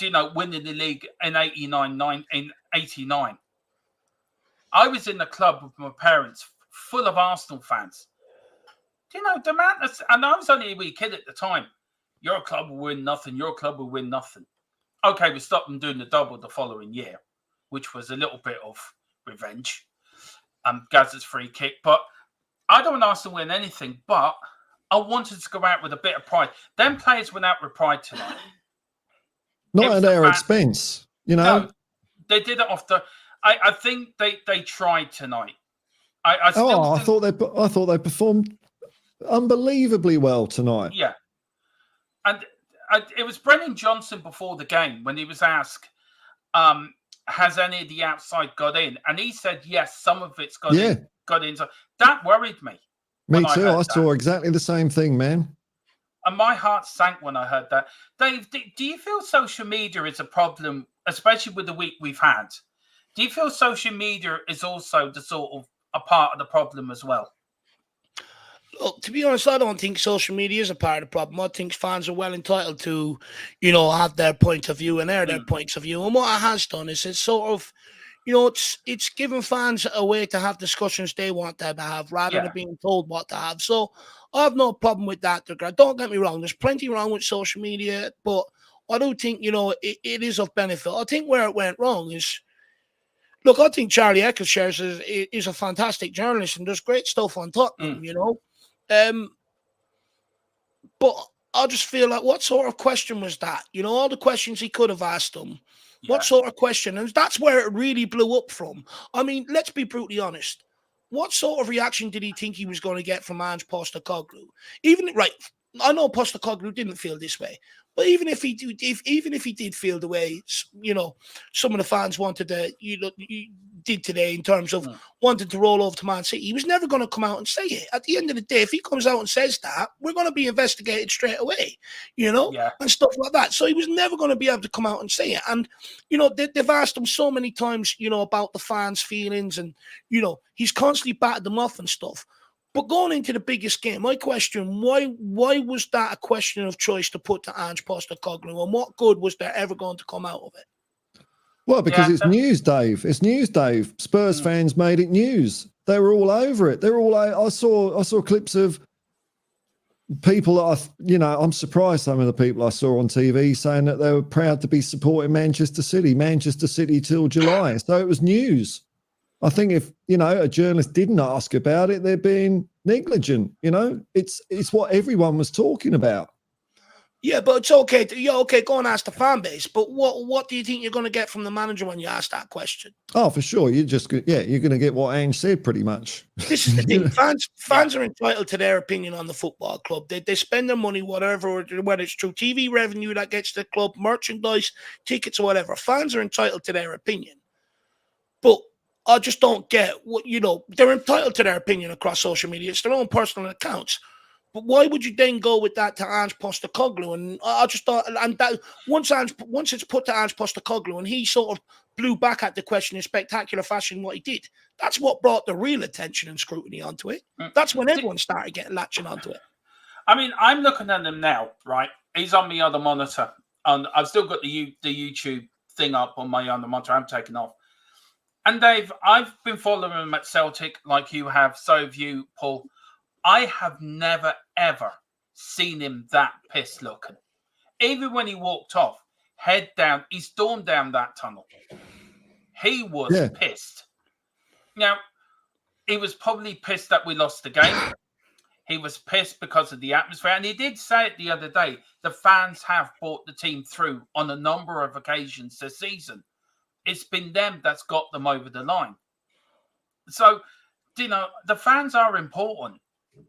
you know, winning the league in 89, '89. I was in the club with my parents, full of Arsenal fans. Do you know the man? And I was only a wee kid at the time. Your club will win nothing. Your club will win nothing. Okay, we stopped them doing the double the following year, which was a little bit of revenge. Gazza's free kick, but I don't want Arsenal to win anything. But I wanted to go out with a bit of pride. Them players went out with pride tonight. Not at their expense, you know. No, they did it off the. I think they tried tonight. I thought they performed unbelievably well tonight. Yeah, and it was Brennan Johnson before the game when he was asked, "Has any of the outside got in?" And he said, "Yes, some of it's got in." So that worried me. Me too. I saw exactly the same thing, man. And my heart sank when I heard that. Dave, do you feel social media is a problem, especially with the week we've had? Do you feel social media is also the sort of a part of the problem as well? Look, to be honest, I don't think social media is a part of the problem. I think fans are well entitled to, you know, have their point of view and air their points of view. And what it has done is it's sort of, you know, it's given fans a way to have discussions they want them to have rather than being told what to have. So I have no problem with that. Don't get me wrong. There's plenty wrong with social media, but I do think, you know, it is of benefit. I think where it went wrong is, look, I think Charlie Eccleshare is a fantastic journalist and does great stuff on Tottenham, you know. But I just feel like, what sort of question was that? You know, all the questions he could have asked them. Yeah. What sort of question? And that's where it really blew up from. I mean, let's be brutally honest. What sort of reaction did he think he was going to get from Ange Postecoglou? I know Postecoglou didn't feel this way, but even if he did feel the way, you know, some of the fans wanted to, did today in terms of wanting to roll over to Man City, he was never going to come out and say it. At the end of the day, if he comes out and says that, we're going to be investigated straight away, you know, and stuff like that. So he was never going to be able to come out and say it. And, you know, they've asked him so many times, you know, about the fans' feelings and, you know, he's constantly battered them off and stuff. But going into the biggest game, my question, why was that a question of choice to put to Ange Postecoglou, and what good was there ever going to come out of it? Well, because it's news, Dave. It's news, Dave. Spurs fans made it news. They were all over it. I saw clips of people that I'm surprised some of the people I saw on TV saying that they were proud to be supporting Manchester City till July. So it was news. I think if, you know, a journalist didn't ask about it, they're being negligent. You know, it's what everyone was talking about. Yeah, but it's okay. Go and ask the fan base. But what do you think you're going to get from the manager when you ask that question? Oh, for sure. You're going to get what Ange said pretty much. This is the thing. Fans are entitled to their opinion on the football club. They spend their money, whether it's through TV revenue that gets the club, merchandise, tickets, or whatever. Fans are entitled to their opinion. But I just don't get what, you know, they're entitled to their opinion across social media. It's their own personal accounts. But why would you then go with that to Ange Postecoglou? And I just thought, and that once it's put to Ange Postecoglou and he sort of blew back at the question in spectacular fashion what he did, that's what brought the real attention and scrutiny onto it. That's when everyone started latching onto it. I mean, I'm looking at him now, right? He's on my other monitor, and I've still got the YouTube thing up on my other monitor. I'm taking off. And Dave, I've been following him at Celtic like you have. So have you, Paul. I have never, ever seen him that pissed looking. Even when he walked off, head down, he stormed down that tunnel. He was pissed. Now, he was probably pissed that we lost the game. He was pissed because of the atmosphere. And he did say it the other day. The fans have brought the team through on a number of occasions this season. It's been them that's got them over the line. So, you know, the fans are important,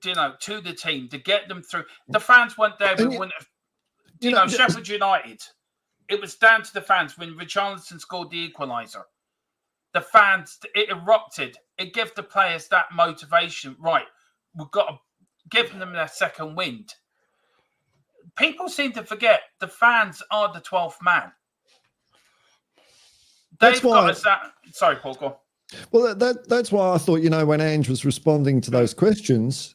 you know, to the team to get them through. The fans weren't there. We wouldn't have, you know, Sheffield United. It was down to the fans when Richarlison scored the equaliser. The fans, it erupted. It gave the players that motivation. Right, we've got to give them their second wind. People seem to forget the fans are the 12th man. Sorry, Paul, go on. Well, that's why I thought, you know, when Ange was responding to those questions,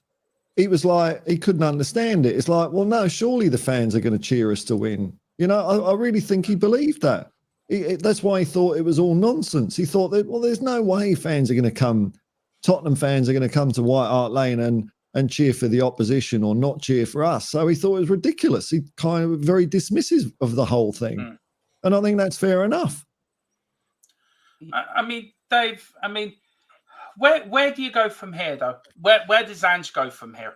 he was like, he couldn't understand it. It's like, well, no, surely the fans are going to cheer us to win. You know, I really think he believed that. That's why he thought it was all nonsense. He thought that, well, there's no way fans are going to come, Tottenham fans are going to come to White Hart Lane and cheer for the opposition or not cheer for us. So he thought it was ridiculous. He kind of very dismissive of the whole thing. And I think that's fair enough. I mean, Dave, where do you go from here, though? Where does Ange go from here?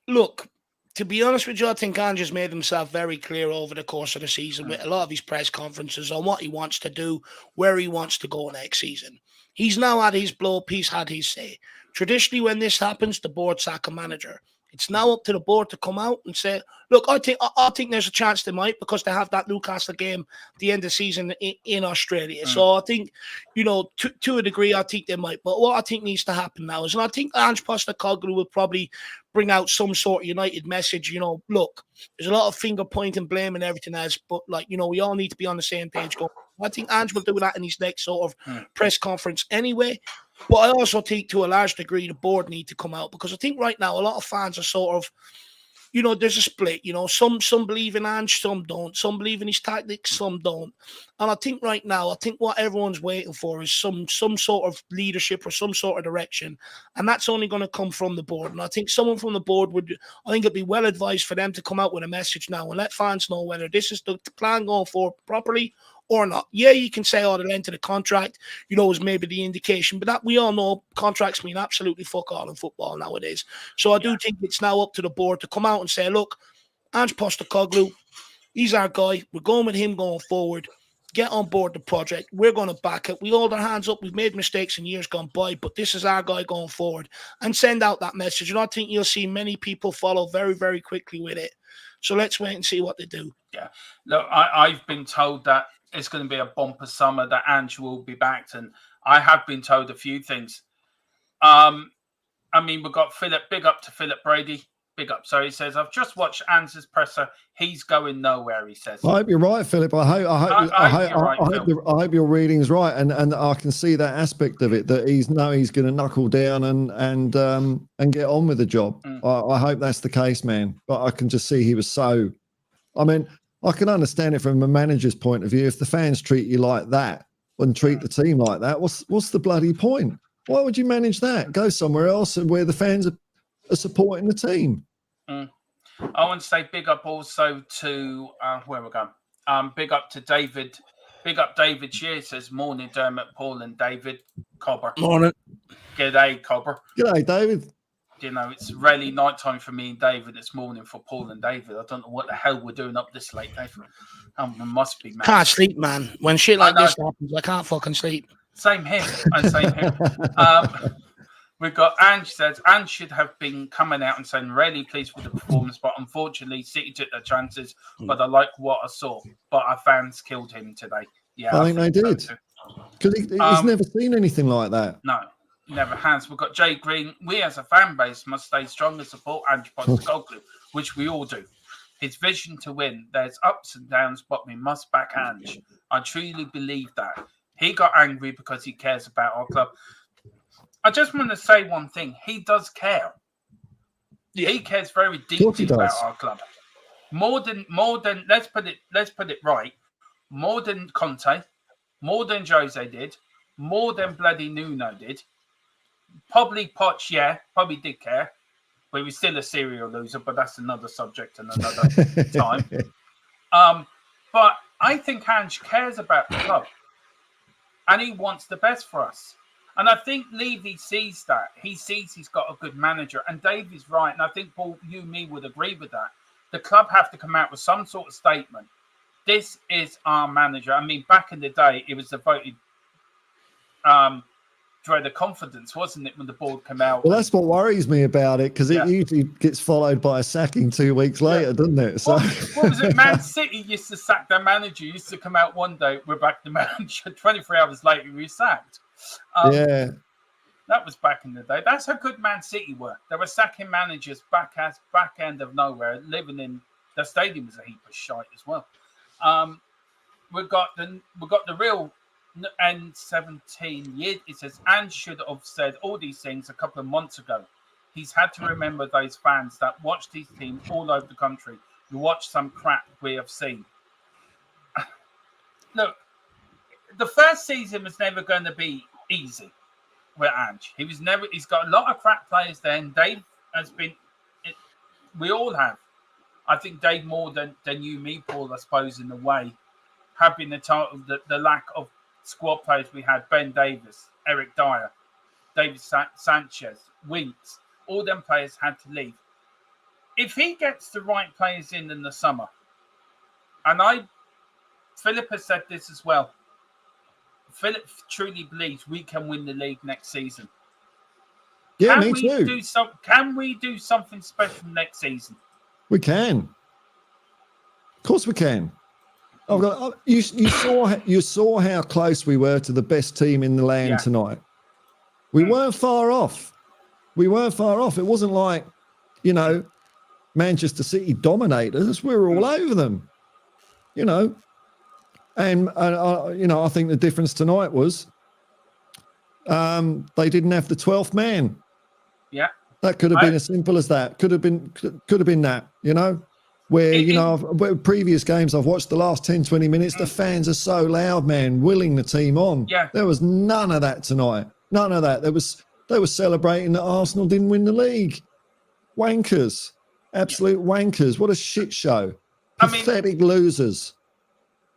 Look, to be honest with you, I think Ange has made himself very clear over the course of the season with a lot of his press conferences on what he wants to do, where he wants to go next season. He's now had his blow up, he's had his say. Traditionally, when this happens, the board sack a manager. It's now up to the board to come out and say, look, I think there's a chance they might, because they have that Newcastle game at the end of the season in Australia. So I think, to a degree, I think they might. But what I think needs to happen now is, and I think Ange Postecoglou will probably bring out some sort of united message, look, there's a lot of finger pointing, blame and everything else, but we all need to be on the same page going. I think Ange will do that in his next sort of press conference anyway. But I also think to a large degree the board need to come out, because I think right now a lot of fans are sort of, there's a split. Some believe in Ange, some don't. Some believe in his tactics, some don't. And I think right now, what everyone's waiting for is some sort of leadership or some sort of direction. And that's only going to come from the board. And I think someone from the board I think it'd be well advised for them to come out with a message now and let fans know whether this is the plan going forward properly or not. Yeah, you can say, the length of the contract, is maybe the indication, but that we all know contracts mean absolutely fuck all in football nowadays. So I do think it's now up to the board to come out and say, look, Ange Postecoglou, he's our guy. We're going with him going forward. Get on board the project. We're going to back it. We hold our hands up. We've made mistakes in years gone by, but this is our guy going forward, and send out that message. And I think you'll see many people follow very, very quickly with it. So let's wait and see what they do. Yeah. Look, I've been told that it's going to be a bumper summer, that Ange will be backed, and I have been told a few things. We've got Philip, big up to Philip Brady, big up. So he says, I've just watched Ange's presser. He's going nowhere, he says. I hope you're right, Philip. I hope your reading's right, and I can see that aspect of it, that he's going to knuckle down and get on with the job. I hope that's the case, man. But I can just see he was so. I can understand it from a manager's point of view. If the fans treat you like that and treat the team like that, what's the bloody point? Why would you manage that? Go somewhere else and where the fans are supporting the team. I want to say big up also to where we're going. Big up to David. Big up David Shear says, morning Dermot, Paul and David. Cobber. Morning. G'day, Cobber. G'day, David. It's really night time for me and David. It's morning for Paul and David. I don't know what the hell we're doing up this late, Dave. We must be mad. Can't sleep, man. When shit like this happens, I can't fucking sleep. Same here. We've got Ange says, Ange should have been coming out and saying, really pleased with the performance, but unfortunately City took their chances, but I like what I saw. But our fans killed him today. Yeah, I think they did. Because he's never seen anything like that. No. Never has. We've got Jay Green. We as a fan base must stay strong and support Ange Postecoglou, which we all do. His vision to win. There's ups and downs, but we must back Ange. I truly believe that. He got angry because he cares about our club. I just want to say one thing. He does care. He cares very deeply about our club. More than let's put it right. More than Conte, more than Jose did, more than bloody Nuno did. Probably Poch, probably did care, but he was still a serial loser. But that's another subject and another time. But I think Ange cares about the club, and he wants the best for us. And I think Levy sees that. He sees he's got a good manager, and Dave is right. And I think Paul, you, me would agree with that. The club have to come out with some sort of statement. This is our manager. Back in the day, it was the voted. Dread of confidence, wasn't it, when the board came out? Well, that's what worries me about it, because it usually gets followed by a sacking 2 weeks later, doesn't it? So what was it? Man City used to sack their manager. Used to come out one day, we're back to manager. 23 hours later, we were sacked. That was back in the day. That's how good Man City were. They were sacking managers back end of nowhere, living in the stadium was a heap of shite as well. We've got the real. And 17 years, it says Ange should have said all these things a couple of months ago. He's had to remember those fans that watched his team all over the country. You watch some crap we have seen. look, the first season was never going to be easy with Ange. He's got a lot of crap players then. Dave has been, we all have. I think Dave more than you, me, Paul, I suppose, in a way, have been the lack of squad players we had. Ben Davis, Eric Dyer, David Sanchez, Winks, all them players had to leave. If he gets the right players in the summer, and Philip has said this as well, Philip truly believes we can win the league next season. Yeah, me too. Can we do something special next season? We can. Of course we can. You saw how close we were to the best team in the land tonight. We weren't far off. It wasn't like, Manchester City dominated us. We were all over them, And I think the difference tonight was they didn't have the 12th man. Yeah. That could have been as simple as that. Could have been that, where, previous games I've watched the last 10, 20 minutes, the fans are so loud, man, willing the team on. Yeah. There was none of that tonight. None of that. They were celebrating that Arsenal didn't win the league. Wankers. Absolute wankers. What a shit show. Pathetic losers.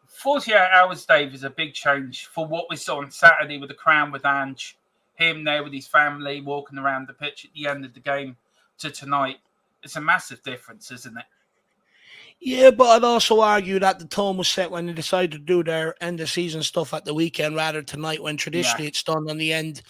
48 hours, Dave, is a big change for what we saw on Saturday with the Crown with Ange. Him there with his family walking around the pitch at the end of the game to tonight. It's a massive difference, isn't it? Yeah, but I'd also argue that the tone was set when they decided to do their end of season stuff at the weekend rather than tonight, when traditionally it's done on the end,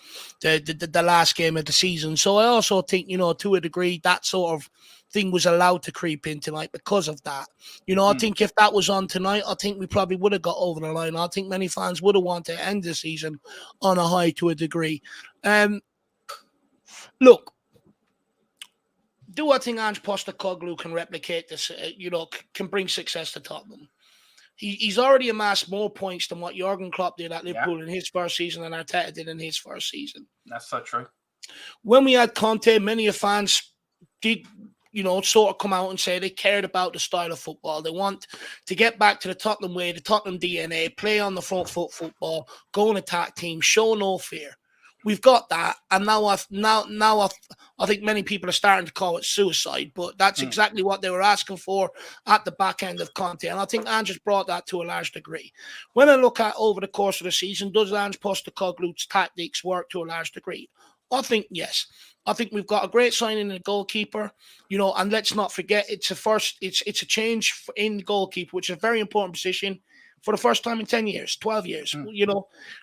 the last game of the season. So I also think, to a degree, that sort of thing was allowed to creep in tonight because of that. I think if that was on tonight, I think we probably would have got over the line. I think many fans would have wanted to end the season on a high to a degree. Look, do I think Ange Postecoglou can replicate this, can bring success to Tottenham? He's already amassed more points than what Jurgen Klopp did at Liverpool in his first season and Arteta did in his first season. That's so true. When we had Conte, many of fans did, sort of come out and say they cared about the style of football. They want to get back to the Tottenham way, the Tottenham DNA, play on the front foot football, go and attack teams, show no fear. We've got that, and now I think many people are starting to call it suicide, but that's exactly what they were asking for at the back end of Conte, and I think Ange has brought that to a large degree. When I look at over the course of the season, does Ange Postecoglou's tactics work to a large degree? I think yes. I think we've got a great signing in the goalkeeper, and let's not forget it's a change in the goalkeeper, which is a very important position. For the first time in 10 years, 12 years,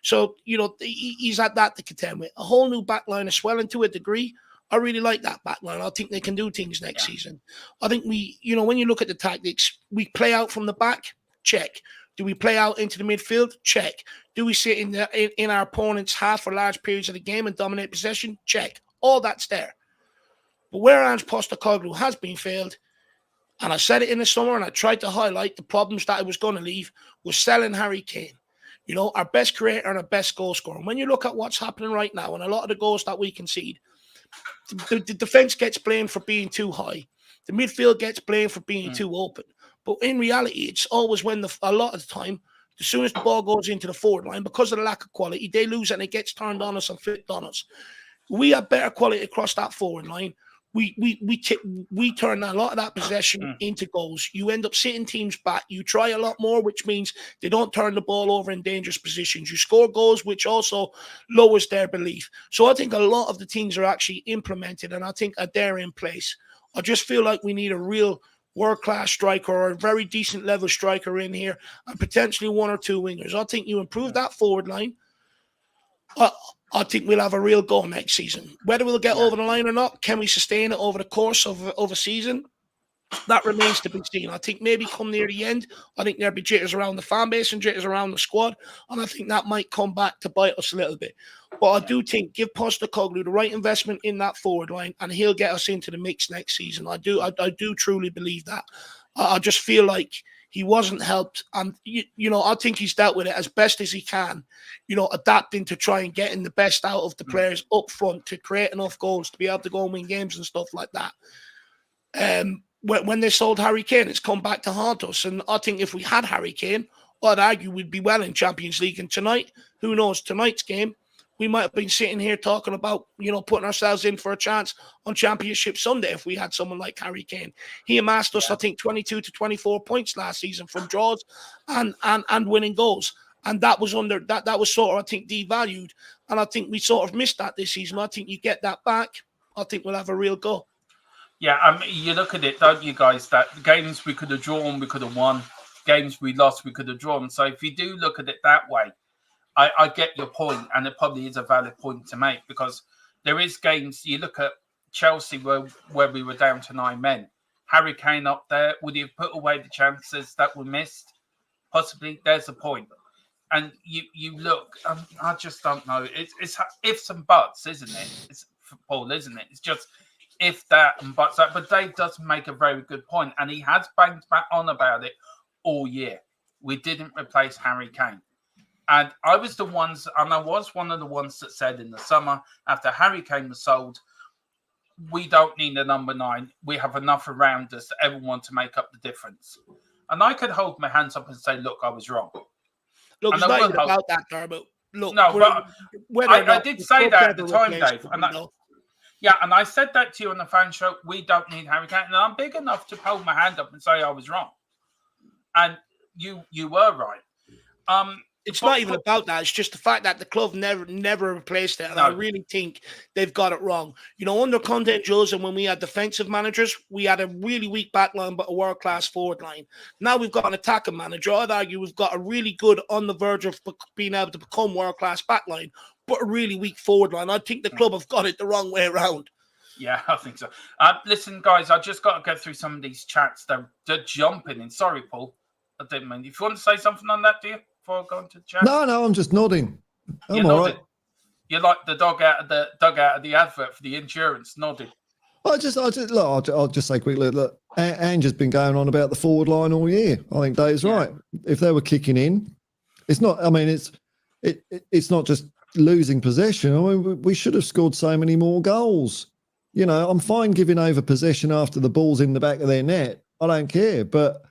So, he's had that to contend with. A whole new backline as well, and to a degree, I really like that backline. I think they can do things next season. I think when you look at the tactics, we play out from the back, check. Do we play out into the midfield? Check. Do we sit in our opponent's half for large periods of the game and dominate possession? Check. All that's there. But where Ange Postecoglou has been failed, and I said it in the summer, and I tried to highlight the problems that I was going to leave, was selling Harry Kane. Our best creator and our best goal scorer. And when you look at what's happening right now, and a lot of the goals that we concede, the defense gets blamed for being too high. The midfield gets blamed for being too open. But in reality, it's always when a lot of the time, as soon as the ball goes into the forward line, because of the lack of quality, they lose and it gets turned on us and flipped on us. We have better quality across that forward line. We turn a lot of that possession into goals. You end up sitting teams back. You try a lot more, which means they don't turn the ball over in dangerous positions. You score goals, which also lowers their belief. So I think a lot of the things are actually implemented, and I think they're in place. I just feel like we need a real world-class striker or a very decent level striker in here, and potentially one or two wingers. I think you improve that forward line. I think we'll have a real go next season. Whether we'll get over the line or not, can we sustain it over the course of a season? That remains to be seen. I think maybe come near the end, I think there'll be jitters around the fan base and jitters around the squad, and I think that might come back to bite us a little bit. But I do think give Postecoglou the right investment in that forward line, and he'll get us into the mix next season. I do truly believe that. I just feel like he wasn't helped, and I think he's dealt with it as best as he can, adapting to try and getting the best out of the players up front to create enough goals to be able to go and win games and stuff like that. When they sold Harry Kane, it's come back to haunt us, and I think if we had Harry Kane, I'd argue we'd be well in Champions League. And tonight, who knows, tonight's game, we might have been sitting here talking about, putting ourselves in for a chance on Championship Sunday if we had someone like Harry Kane. He amassed us, I think, 22 to 24 points last season from draws and winning goals. And that was that was sort of, I think, devalued. And I think we sort of missed that this season. I think you get that back, I think we'll have a real go. Yeah, you look at it, don't you guys, that games we could have drawn, we could have won. Games we lost, we could have drawn. So if you do look at it that way, I get your point, and it probably is a valid point to make, because there is games. You look at Chelsea where we were down to 9 men. Harry Kane up there, would he have put away the chances that were missed? Possibly. There's a point. And you look, I just don't know. It's ifs and buts, isn't it? It's football, isn't it? It's just if that and buts that. But Dave does make a very good point, and he has banged back on about it all year. We didn't replace Harry Kane. And I was one of the ones that said in the summer, after Harry Kane was sold, we don't need a number 9. We have enough around us, everyone, to make up the difference. And I could hold my hands up and say, look, I was wrong. Look, it's not even about that, Dermot. Look, no, but I did say that at the time, Dave. And and I said that to you on the fan show. We don't need Harry Kane. And I'm big enough to hold my hand up and say I was wrong. And you were right. It's not even about that. It's just the fact that the club never replaced it. And I really think they've got it wrong. Under Conte and Jose, when we had defensive managers, we had a really weak back line, but a world-class forward line. Now we've got an attacking manager. I'd argue we've got a really good, on the verge of being able to become world-class back line, but a really weak forward line. I think the club have got it the wrong way around. Yeah, I think so. Listen, guys, I just got to go through some of these chats. They're jumping in. Sorry, Paul. I didn't mean. If you want to say something on that, do you? Before going to the chat? No, I'm just nodding. I'm all right. You're like the dog out of the advert for the insurance, nodding. I'll just say quickly. Look, Ange has been going on about the forward line all year. I think Dave's right. If they were kicking in, it's not. I mean, it's not just losing possession. I mean, we should have scored so many more goals. I'm fine giving over possession after the ball's in the back of their net. I don't care, but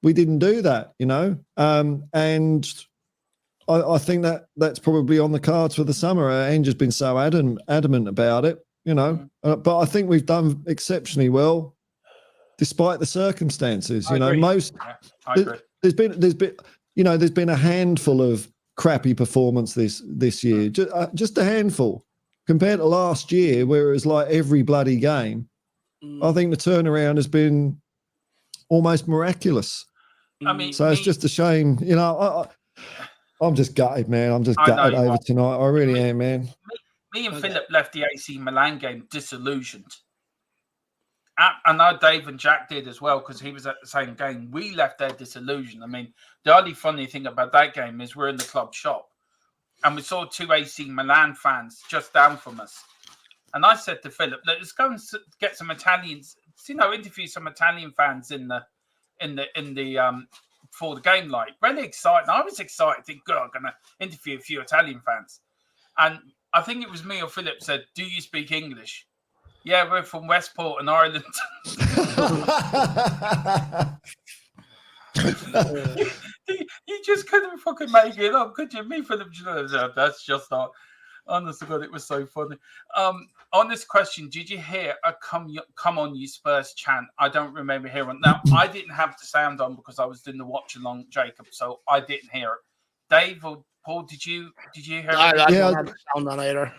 we didn't do that, and I think that's probably on the cards for the summer. Ange has been so adamant about it, but I think we've done exceptionally well despite the circumstances. I agree. There's been a handful of crappy performance this year, just a handful compared to last year where it was like every bloody game. I think the turnaround has been almost miraculous. I mean, so it's just a shame, I'm just gutted, man. I'm just gutted over tonight. I really am, man. Me and Philip left the AC Milan game disillusioned. I know Dave and Jack did as well, because he was at the same game. We left there disillusioned. I mean, the only funny thing about that game is we're in the club shop and we saw 2 AC Milan fans just down from us. And I said to Philip, let's go and get some Italians, interview some Italian fans in the for the game. Like, really excited. I was excited, think, good, I'm gonna interview a few Italian fans. And I think it was me or Philip said, do you speak English? Yeah, we're from Westport in Ireland. You just couldn't fucking make it up, could you? Me, Philip, that's just not. Honest to God, it was so funny. On this question, did you hear a come on you Spurs chant? I don't remember hearing. Now, I didn't have the sound on because I was doing the watch along, Jacob, so I didn't hear it. Dave or Paul, did you hear it? I don't have the sound on either.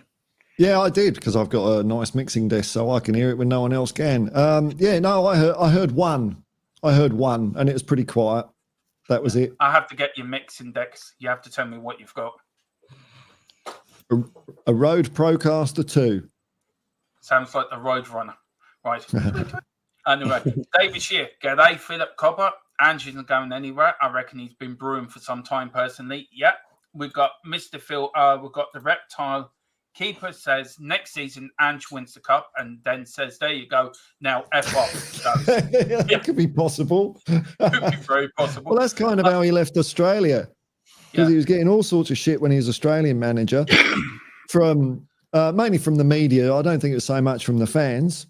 Yeah, I did, because I've got a nice mixing desk, so I can hear it when no one else can. I heard one. And it was pretty quiet. That was it. I have to get your mixing decks. You have to tell me what you've got. A Rode Procaster 2. Sounds like the Road Runner. Right. Anyway, David Shear. G'day, Philip Copper. Ange isn't going anywhere. I reckon he's been brewing for some time personally. Yep. We've got Mr. Phil. We've got the Reptile. Keeper says next season Ange wins the cup, and then says, there you go, now F off. So, that could be possible. Could be very possible. Well, that's kind of how he left Australia, because he was getting all sorts of shit when he was Australian manager from mainly from the media. I don't think it was so much from the fans.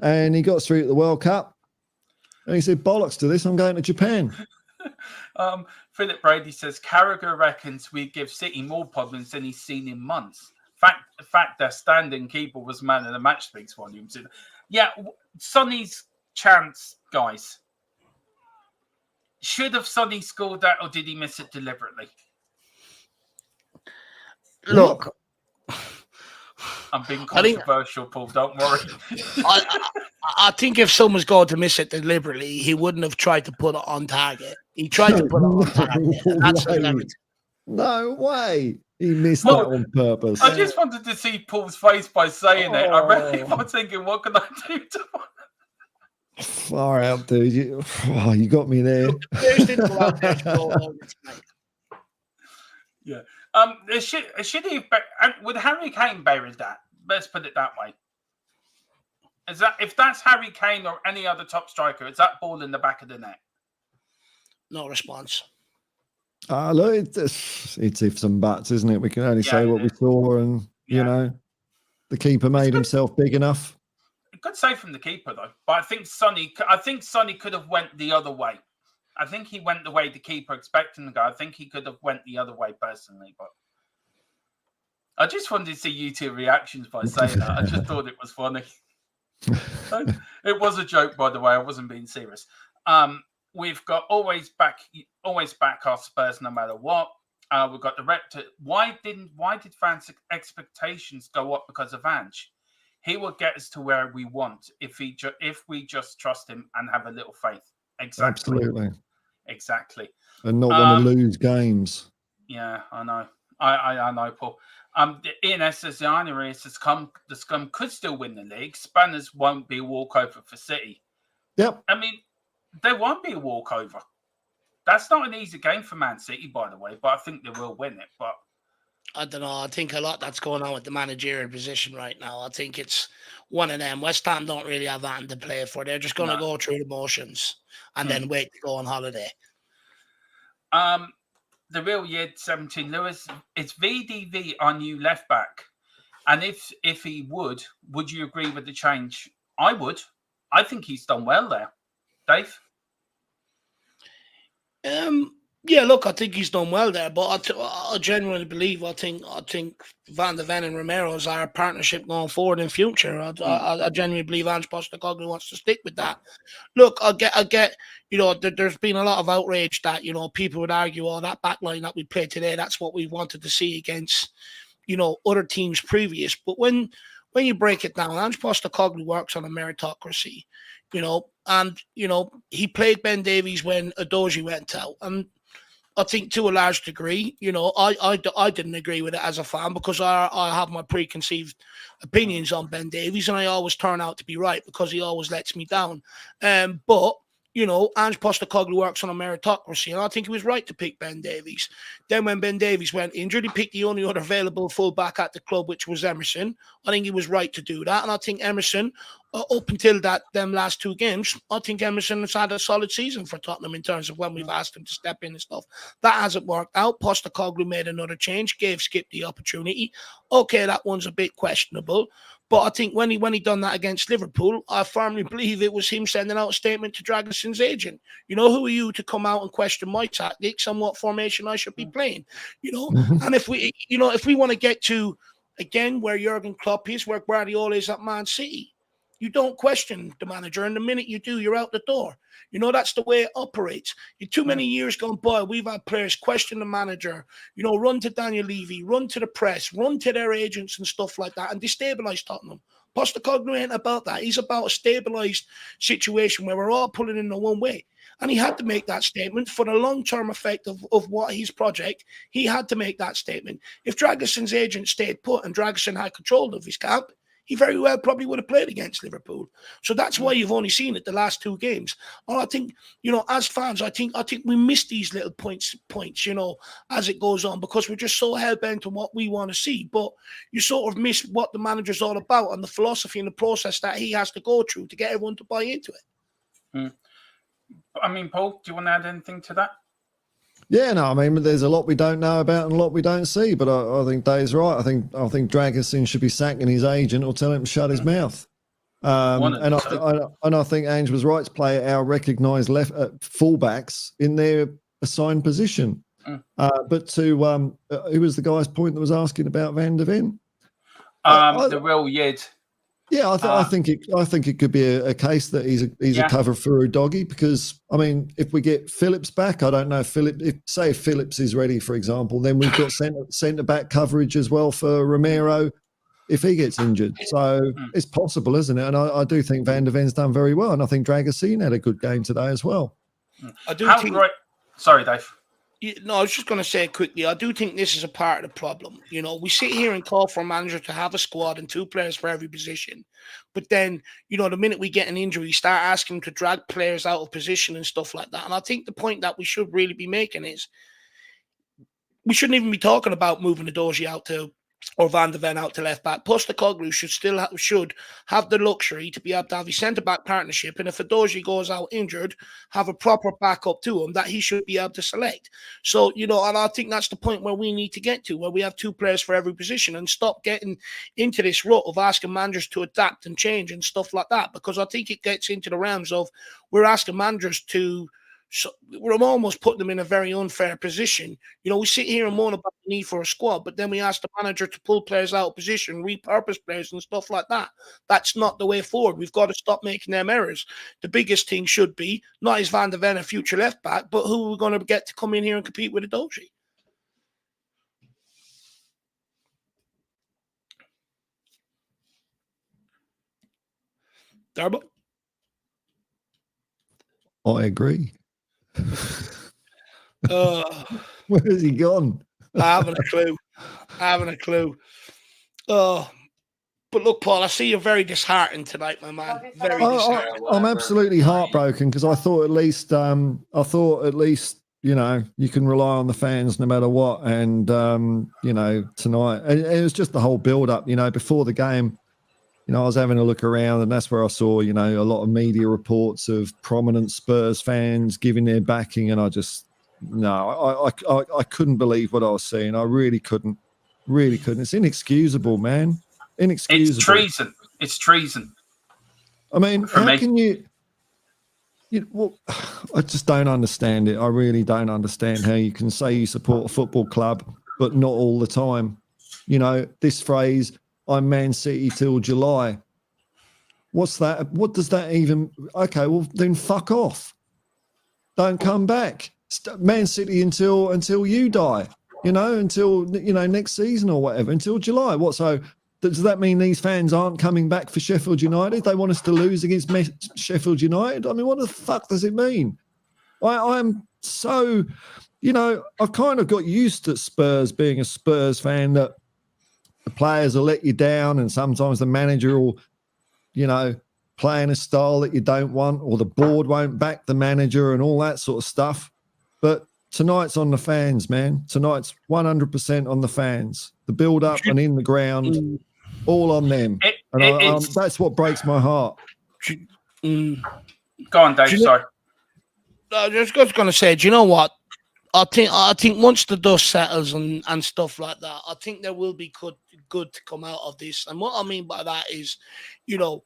And he got through to the World Cup and he said, bollocks to this, I'm going to Japan. Philip Brady says Carragher reckons we give City more problems than he's seen in months. The fact their standing keeper was man of the match speaks volumes. Yeah, Sonny's chance, guys. Should have Sonny scored that, or did he miss it deliberately? Look, I'm being controversial, Paul. Don't worry. I think if someone's going to miss it deliberately, he wouldn't have tried to put it on target. He tried to put it on target. And that's everything. No way. He missed that on purpose. I just wanted to see Paul's face by saying it. I really was thinking, what can I do to Far out, dude. You got me there. Yeah. Should he have, would Harry Kane bury that? Let's put it that way. Is that, if that's Harry Kane or any other top striker, is that ball in the back of the net? No response. Look, it's ifs and buts, isn't it? We can only say what we saw, and you know, the keeper made himself big enough. Good save from the keeper though, but I think Sonny could have went the other way. I think he went the way the keeper expected him to go. I think he could have went the other way personally, but I just wanted to see you two reactions by saying that. I just thought it was funny. It was a joke, by the way. I wasn't being serious. We've got always back our Spurs no matter what. We've got the rector. Why did fans' expectations go up because of Ange? He will get us to where we want if we just trust him and have a little faith. Exactly. Absolutely. Exactly. And not want to lose games. Yeah, I know. I know, Paul. Ian S says the irony is the Scum could still win the league. Spanners won't be a walkover for City. Yep. I mean, there won't be a walkover. That's not an easy game for Man City, by the way, but I think they will win it. But I don't know. I think a lot that's going on with the managerial position right now. I think it's one of them. West Ham don't really have that to play for. They're just going to go through the motions and then wait to go on holiday. The real year 17, Lewis, it's VDV our new left back. And if he would you agree with the change? I would. I think he's done well there. Dave? Yeah, look, I think he's done well there, but I genuinely believe I think Van der Ven and Romero is our partnership going forward in future. I genuinely believe Ange Postecoglou wants to stick with that. Look, I get, you know, there's been a lot of outrage that, you know, people would argue, oh, that back line that we played today, that's what we wanted to see against, you know, other teams previous. But when you break it down, Ange Postecoglou works on a meritocracy, you know, and, you know, he played Ben Davies when Adoji went out, and I think to a large degree, you know, I didn't agree with it as a fan because I have my preconceived opinions on Ben Davies, and I always turn out to be right because he always lets me down. But you know, Ange Postecoglou works on a meritocracy, and I think he was right to pick Ben Davies. Then when Ben Davies went injured, he picked the only other available fullback at the club, which was Emerson. I think he was right to do that, and I think Emerson, up until them last two games, I think Emerson has had a solid season for Tottenham in terms of when we've asked him to step in and stuff. That hasn't worked out. Postecoglou made another change, gave Skip the opportunity. Okay, that one's a bit questionable. But I think when he done that against Liverpool, I firmly believe it was him sending out a statement to Dragoson's agent. You know, who are you to come out and question my tactics and what formation I should be playing? You know, and if we want to get to, again, where Jurgen Klopp is, where Guardiola is at Man City, you don't question the manager. And the minute you do, you're out the door. You know, that's the way it operates. Too many years gone by, we've had players question the manager, you know, run to Daniel Levy, run to the press, run to their agents and stuff like that, and destabilise Tottenham. Postecoglou ain't about that. He's about a stabilised situation where we're all pulling in the one way. And he had to make that statement for the long-term effect of what his project. He had to make that statement. If Dragoson's agent stayed put and Dragoson had control of his camp, he very well probably would have played against Liverpool. So that's why you've only seen it the last two games. And I think, you know, as fans, I think we miss these little points, you know, as it goes on, because we're just so hell-bent on what we want to see. But you sort of miss what the manager's all about and the philosophy and the process that he has to go through to get everyone to buy into it. I mean, Paul, do you want to add anything to that? Yeah, no, I mean, there's a lot we don't know about and a lot we don't see, but I think Dave's right. I think Dragoson should be sacking his agent or telling him to shut his mouth. And I think Ange was right to play our recognised left fullbacks in their assigned position. But to who was the guy's point that was asking about Van der Ven? The real Yid. Yeah, I think it could be a case that he's a cover for a doggy, because I mean, if we get Phillips back, I don't know if Phillips is ready, for example, then we've got centre back coverage as well for Romero if he gets injured. So it's possible, isn't it? And I do think Van der Ven's done very well, and I think Dragasine had a good game today as well. I do think. Sorry, Dave. No, I was just going to say quickly, I do think this is a part of the problem. You know, we sit here and call for a manager to have a squad and 2 players for every position. But then, you know, the minute we get an injury, start asking him to drag players out of position and stuff like that. And I think the point that we should really be making is we shouldn't even be talking about moving the Doji out to, or Van der Ven out to left back. Postecoglou should have the luxury to be able to have his centre back partnership, and if a Doji goes out injured, have a proper backup to him that he should be able to select. So, you know, and I think that's the point where we need to get to, where we have 2 players for every position, and stop getting into this rut of asking managers to adapt and change and stuff like that, because I think it gets into the realms of we're asking managers to. So we're almost putting them in a very unfair position. You know, we sit here and moan about the need for a squad, but then we ask the manager to pull players out of position, repurpose players and stuff like that. That's not the way forward. We've got to stop making them errors. The biggest thing should be, not is Van der Ven a future left back, but who are we going to get to come in here and compete with a Doji? Darbo? I agree. Where has he gone? I haven't a clue. But look, Paul, I see you're very disheartened tonight, my man. Very disheartened. I'm absolutely heartbroken, because I thought at least, you know, you can rely on the fans no matter what. And you know, tonight, and it was just the whole build up. You know, before the game, you know, I was having a look around, and that's where I saw, you know, a lot of media reports of prominent Spurs fans giving their backing, and I couldn't believe what I was seeing. I really couldn't. It's inexcusable, man. Inexcusable. It's treason. I mean, can you? Well, I just don't understand it. I really don't understand how you can say you support a football club, but not all the time. You know, this phrase, I'm Man City till July. What's that? What does that even? Okay, well then fuck off. Don't come back. Man City until you die. You know, until, you know, next season or whatever, until July. What? So does that mean these fans aren't coming back for Sheffield United? They want us to lose against Sheffield United? I mean, what the fuck does it mean? I'm so, you know, I've kind of got used to Spurs, being a Spurs fan, that the players will let you down, and sometimes the manager will, you know, play in a style that you don't want, or the board won't back the manager and all that sort of stuff. But tonight's on the fans, man. Tonight's 100% on the fans. The build-up and in the ground, all on them. That's what breaks my heart. Go on, Dave. Sorry. I was just going to say, do you know what? I think once the dust settles and stuff like that, I think there will be good to come out of this. And what I mean by that is, you know,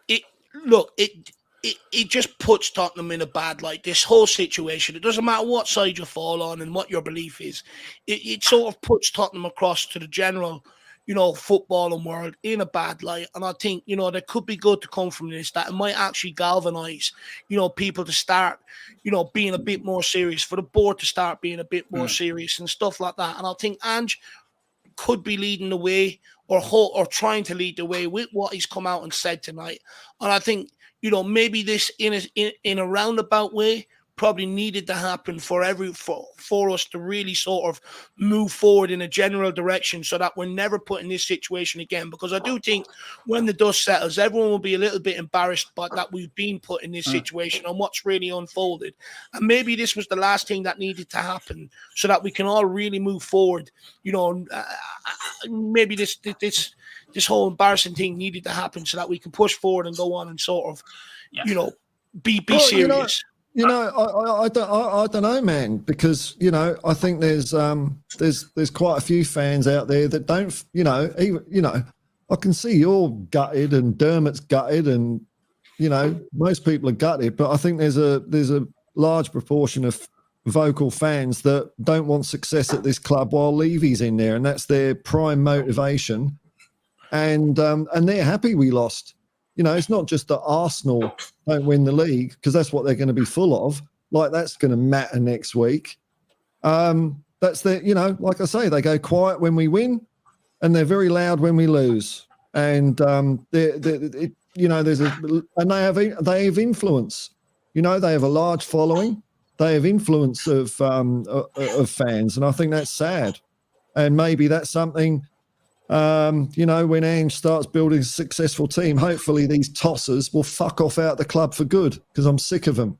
it just puts Tottenham in a bad light. This whole situation, it doesn't matter what side you fall on and what your belief is. It sort of puts Tottenham across to the general, you know, footballing world in a bad light. And I think, you know, there could be good to come from this, that it might actually galvanize, you know, people to start, you know, being a bit more serious, for the board to start being a bit more serious and stuff like that. And I think Ange could be leading the way, or trying to lead the way with what he's come out and said tonight. And I think, you know, maybe this in a roundabout way probably needed to happen for us to really sort of move forward in a general direction, so that we're never put in this situation again. Because I do think when the dust settles, everyone will be a little bit embarrassed by that we've been put in this situation and what's really unfolded. And maybe this was the last thing that needed to happen, so that we can all really move forward. You know, maybe this whole embarrassing thing needed to happen, so that we can push forward and go on and sort of, you know, be serious. You know, I don't know, man, because, you know, I think there's quite a few fans out there that don't, you know, even, you know, I can see you're gutted and Dermot's gutted, and, you know, most people are gutted, but I think there's a large proportion of vocal fans that don't want success at this club while Levy's in there, and that's their prime motivation. And they're happy we lost. You know, it's not just that Arsenal don't win the league, because that's what they're going to be full of. Like, that's going to matter next week. That's the, you know, like I say, they go quiet when we win, and they're very loud when we lose. And you know, they have influence. You know, they have a large following. They have influence of fans, and I think that's sad. And maybe that's something. You know, when Ange starts building a successful team, hopefully these tossers will fuck off out the club for good, because I'm sick of them.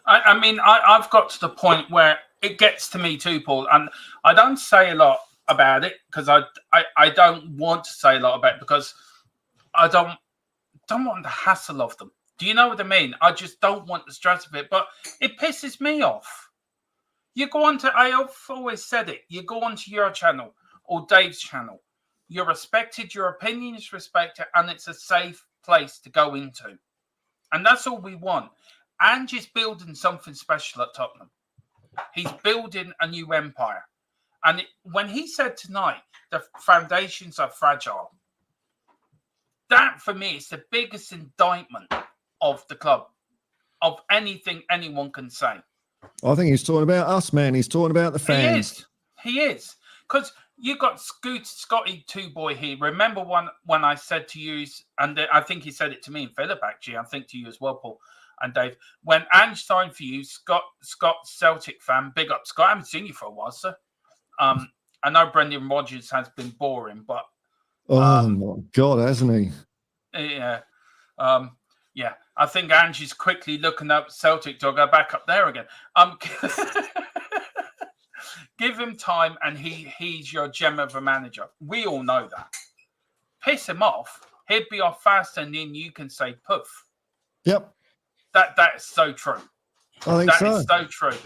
I mean, I've got to the point where it gets to me too, Paul, and I don't say a lot about it because I don't want to say a lot about it because I don't want the hassle of them. Do you know what I mean? I just don't want the stress of it, but it pisses me off. You go on to, I've always said it, you go onto your channel or Dave's channel, you're respected, your opinion is respected, and it's a safe place to go into. And that's all we want. Ange is building something special at Tottenham. He's building a new empire. And when he said tonight, the foundations are fragile, that for me is the biggest indictment of the club, of anything anyone can say. I think he's talking about us, man. He's talking about the fans. He is. Because you got Scotty Two Boy here. Remember when I said to you, and I think he said it to me and Philip, actually, I think to you as well, Paul and Dave, when Ange signed for you, Scott Celtic fan, big up Scott. I haven't seen you for a while, sir. I know Brendan Rodgers has been boring, but oh my God, hasn't he? Yeah. Yeah. I think Ange is quickly looking up Celtic to go back up there again. Give him time, and he's your gem of a manager. We all know that. Piss him off, he'd be off fast, and then you can say poof. Yep. That is so true. I think so. That is so true.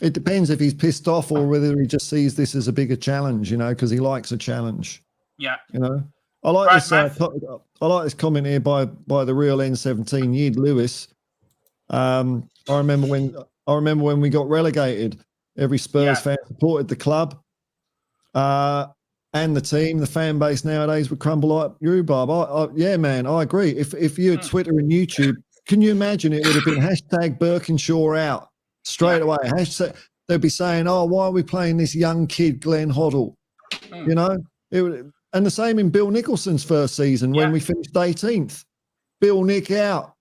It depends if he's pissed off or whether he just sees this as a bigger challenge, you know, because he likes a challenge. Yeah. You know, I like this. I like this comment here by the real N17 Yid Lewis. I remember when we got relegated. Every Spurs fan supported the club and the team. The fan base nowadays would crumble like rhubarb. Yeah, man, I agree. If you had Twitter and YouTube, can you imagine it would have been hashtag Birkinshaw out straight away. Hashtag, they'd be saying, oh, why are we playing this young kid, Glenn Hoddle? You know, and the same in Bill Nicholson's first season when we finished 18th. Bill Nick out.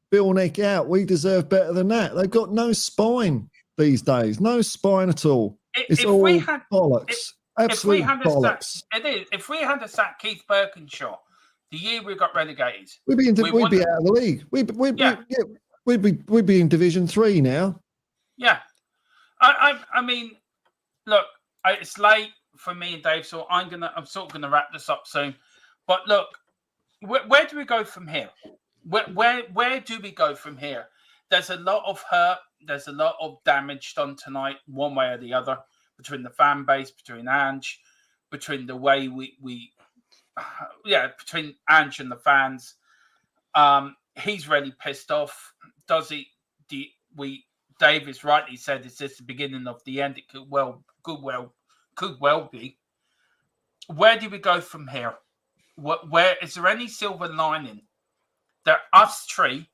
We deserve better than that. They've got no spine these days. No spine at all. It's all bollocks. Absolute bollocks. It is. If we had sacked Keith Birkinshaw the year we got relegated, we'd be out of the league. We'd be in Division 3 now. Yeah. I mean, look, it's late for me and Dave, so I'm sort of gonna wrap this up soon. But look, where do we go from here? Where do we go from here? There's a lot of hurt. There's a lot of damage done tonight, one way or the other, between the fan base, between Ange, between the way between Ange and the fans. He's really pissed off. Does he? Davis rightly said, "Is this the beginning of the end?" It could well be. Where do we go from here? Where is there any silver lining that us three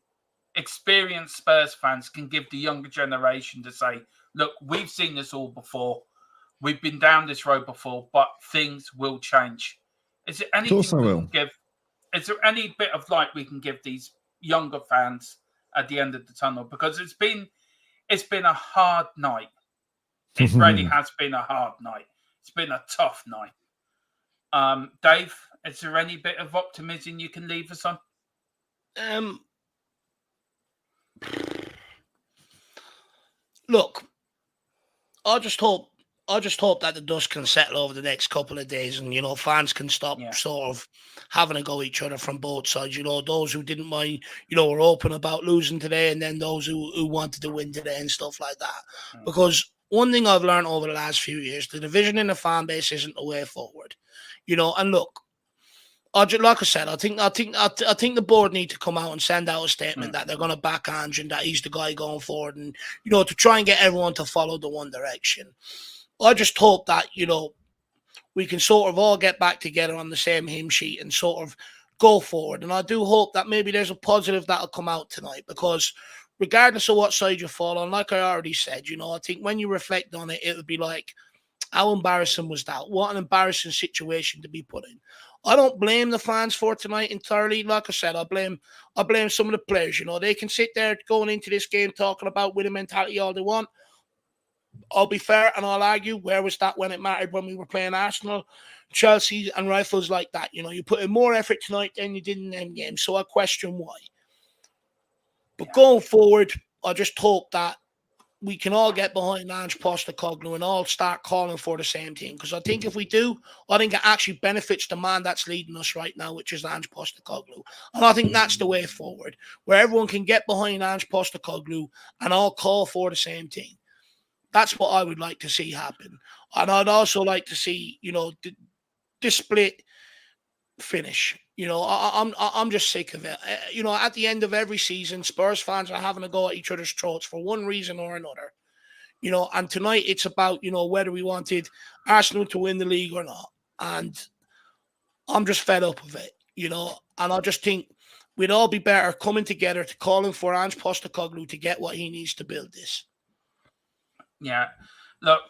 experienced Spurs fans can give the younger generation to say, look, we've seen this all before. We've been down this road before, but things will change. Is there anything we can give? Is there any bit of light we can give these younger fans at the end of the tunnel? Because it's been a hard night. It really has been a hard night. It's been a tough night. Dave, is there any bit of optimism you can leave us on? Look, I just hope that the dust can settle over the next couple of days, and you know, fans can stop sort of having a go at each other from both sides. You know, those who didn't mind, you know, were open about losing today, and then those who wanted to win today and stuff like that. Because one thing I've learned over the last few years, the division in the fan base isn't the way forward. You know, and look, like I said, I think the board need to come out and send out a statement that they're going to back Ange and that he's the guy going forward, and to try and get everyone to follow the one direction. I just hope that we can sort of all get back together on the same hymn sheet and sort of go forward. And I do hope that maybe there's a positive that'll come out tonight, because regardless of what side you fall on, like I already said, I think when you reflect on it, it would be like, how embarrassing was that? What an embarrassing situation to be put in. I don't blame the fans for tonight entirely. Like I said, I blame some of the players. They can sit there going into this game talking about winning mentality all they want. I'll be fair and I'll argue, where was that when it mattered when we were playing Arsenal, Chelsea and rivals like that? You put in more effort tonight than you did in them games. So I question why. But going forward, I just hope that we can all get behind Ange Postecoglou and all start calling for the same thing. Because I think if we do, I think it actually benefits the man that's leading us right now, which is Ange Postecoglou. And I think that's the way forward, where everyone can get behind Ange Postecoglou and all call for the same thing. That's what I would like to see happen. And I'd also like to see, this split finish. I'm just sick of it. At the end of every season, Spurs fans are having to go at each other's throats for one reason or another. And tonight it's about, whether we wanted Arsenal to win the league or not. And I'm just fed up of it, and I just think we'd all be better coming together to calling for Ange Postecoglou to get what he needs to build this. Yeah. Look,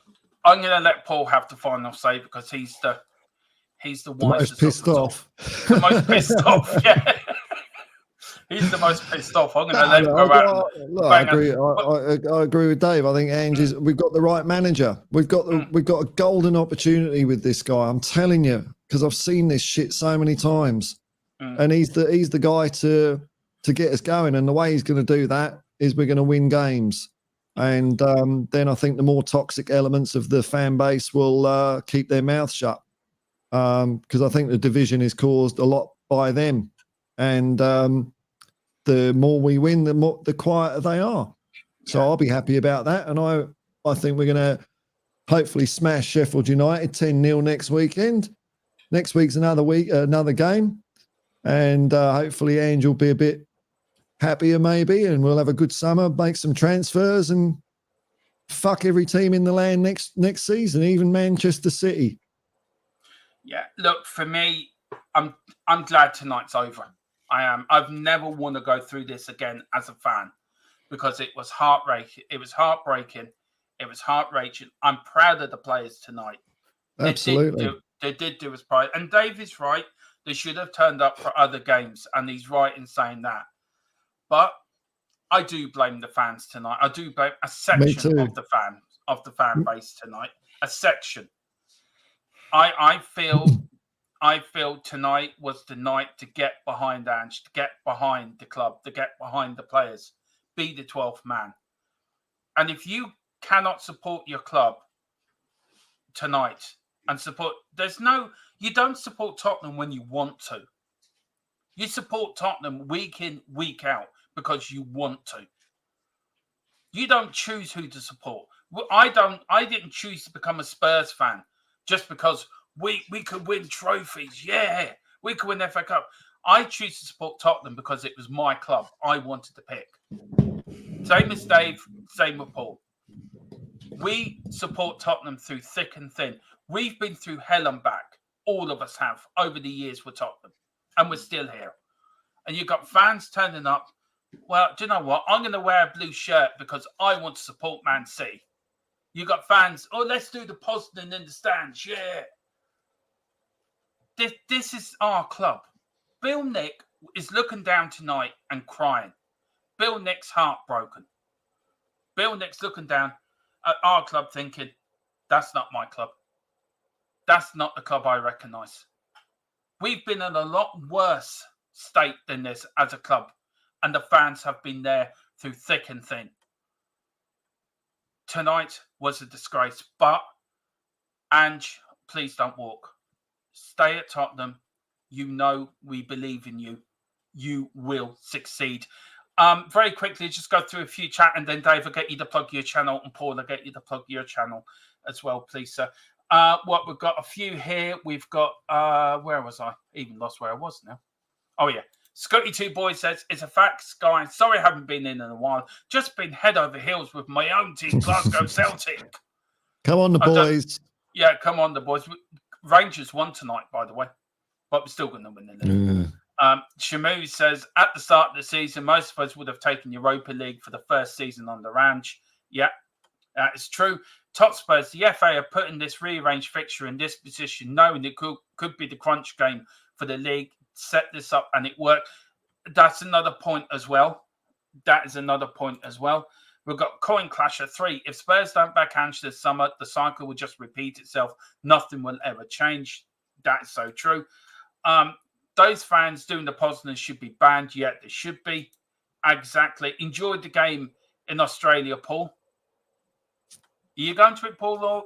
I'm going to let Paul have the final say, because he's the most pissed off. The most pissed off, yeah. He's the most pissed off. I'm going to let him go out. I agree. I agree with Dave. I think Ange we've got the right manager. We've got a golden opportunity with this guy. I'm telling you, because I've seen this shit so many times. And he's the guy to get us going. And the way he's going to do that is we're going to win games. And then I think the more toxic elements of the fan base will keep their mouth shut. Because I think the division is caused a lot by them, and the more we win, the quieter they are. So I'll be happy about that, and I think we're going to hopefully smash Sheffield United 10-0 next weekend. Next week's another game, and hopefully Ange will be a bit happier maybe, and we'll have a good summer, make some transfers, and fuck every team in the land next season, even Manchester City. Yeah, look, for me, I'm glad tonight's over. I am. I've never want to go through this again as a fan, because it was heartbreaking. It was heartbreaking. I'm proud of the players tonight. Absolutely. They did do us proud. And Dave is right. They should have turned up for other games, and he's right in saying that. But I do blame the fans tonight. I do blame a section of the fan base tonight. A section. I feel tonight was the night to get behind Ange, to get behind the club, to get behind the players, be the 12th man. And if you cannot support your club tonight and you don't support Tottenham when you want to. You support Tottenham week in, week out because you want to. You don't choose who to support. I didn't choose to become a Spurs fan just because we could win trophies. Yeah, we could win FA Cup. I choose to support Tottenham because it was my club. I wanted to pick. Same as Dave, same with Paul. We support Tottenham through thick and thin. We've been through hell and back. All of us have over the years with Tottenham. And we're still here. And you've got fans turning up. Well, do you know what? I'm going to wear a blue shirt because I want to support Man City. You got fans, let's do the positive in the stands. Yeah. This is our club. Bill Nick is looking down tonight and crying. Bill Nick's heartbroken. Bill Nick's looking down at our club thinking, that's not my club. That's not the club I recognise. We've been in a lot worse state than this as a club, and the fans have been there through thick and thin. Tonight was a disgrace, but Ange, please don't walk. Stay at Tottenham. You know we believe in you. You will succeed. Very quickly, just go through a few chat, and then Dave will get you to plug your channel, and Paul will get you to plug your channel as well, please, sir. What we've got a few here. We've got where was I? Even lost where I was now. Oh yeah. Scotty Two Boys says, it's a fact, Sky. Sorry I haven't been in a while. Just been head over heels with my own team, Glasgow Celtic. Come on, the boys. Yeah, come on, the boys. Rangers won tonight, by the way. But we're still going to win the league. Shamu says, at the start of the season, most of us would have taken Europa League for the first season under Ange. Yeah, that is true. Top Spurs, the FA are putting this rearranged fixture in this position, knowing it could be the crunch game for the league. Set this up and it worked. That's another point as well. That is another point as well. We've got Coin Clasher 3. If Spurs don't back Ange this summer, the cycle will just repeat itself. Nothing will ever change. That is so true. Those fans doing the positives should be banned. Yet they should be. Exactly. Enjoyed the game in Australia, Paul. Are you going to it, Paul? Or?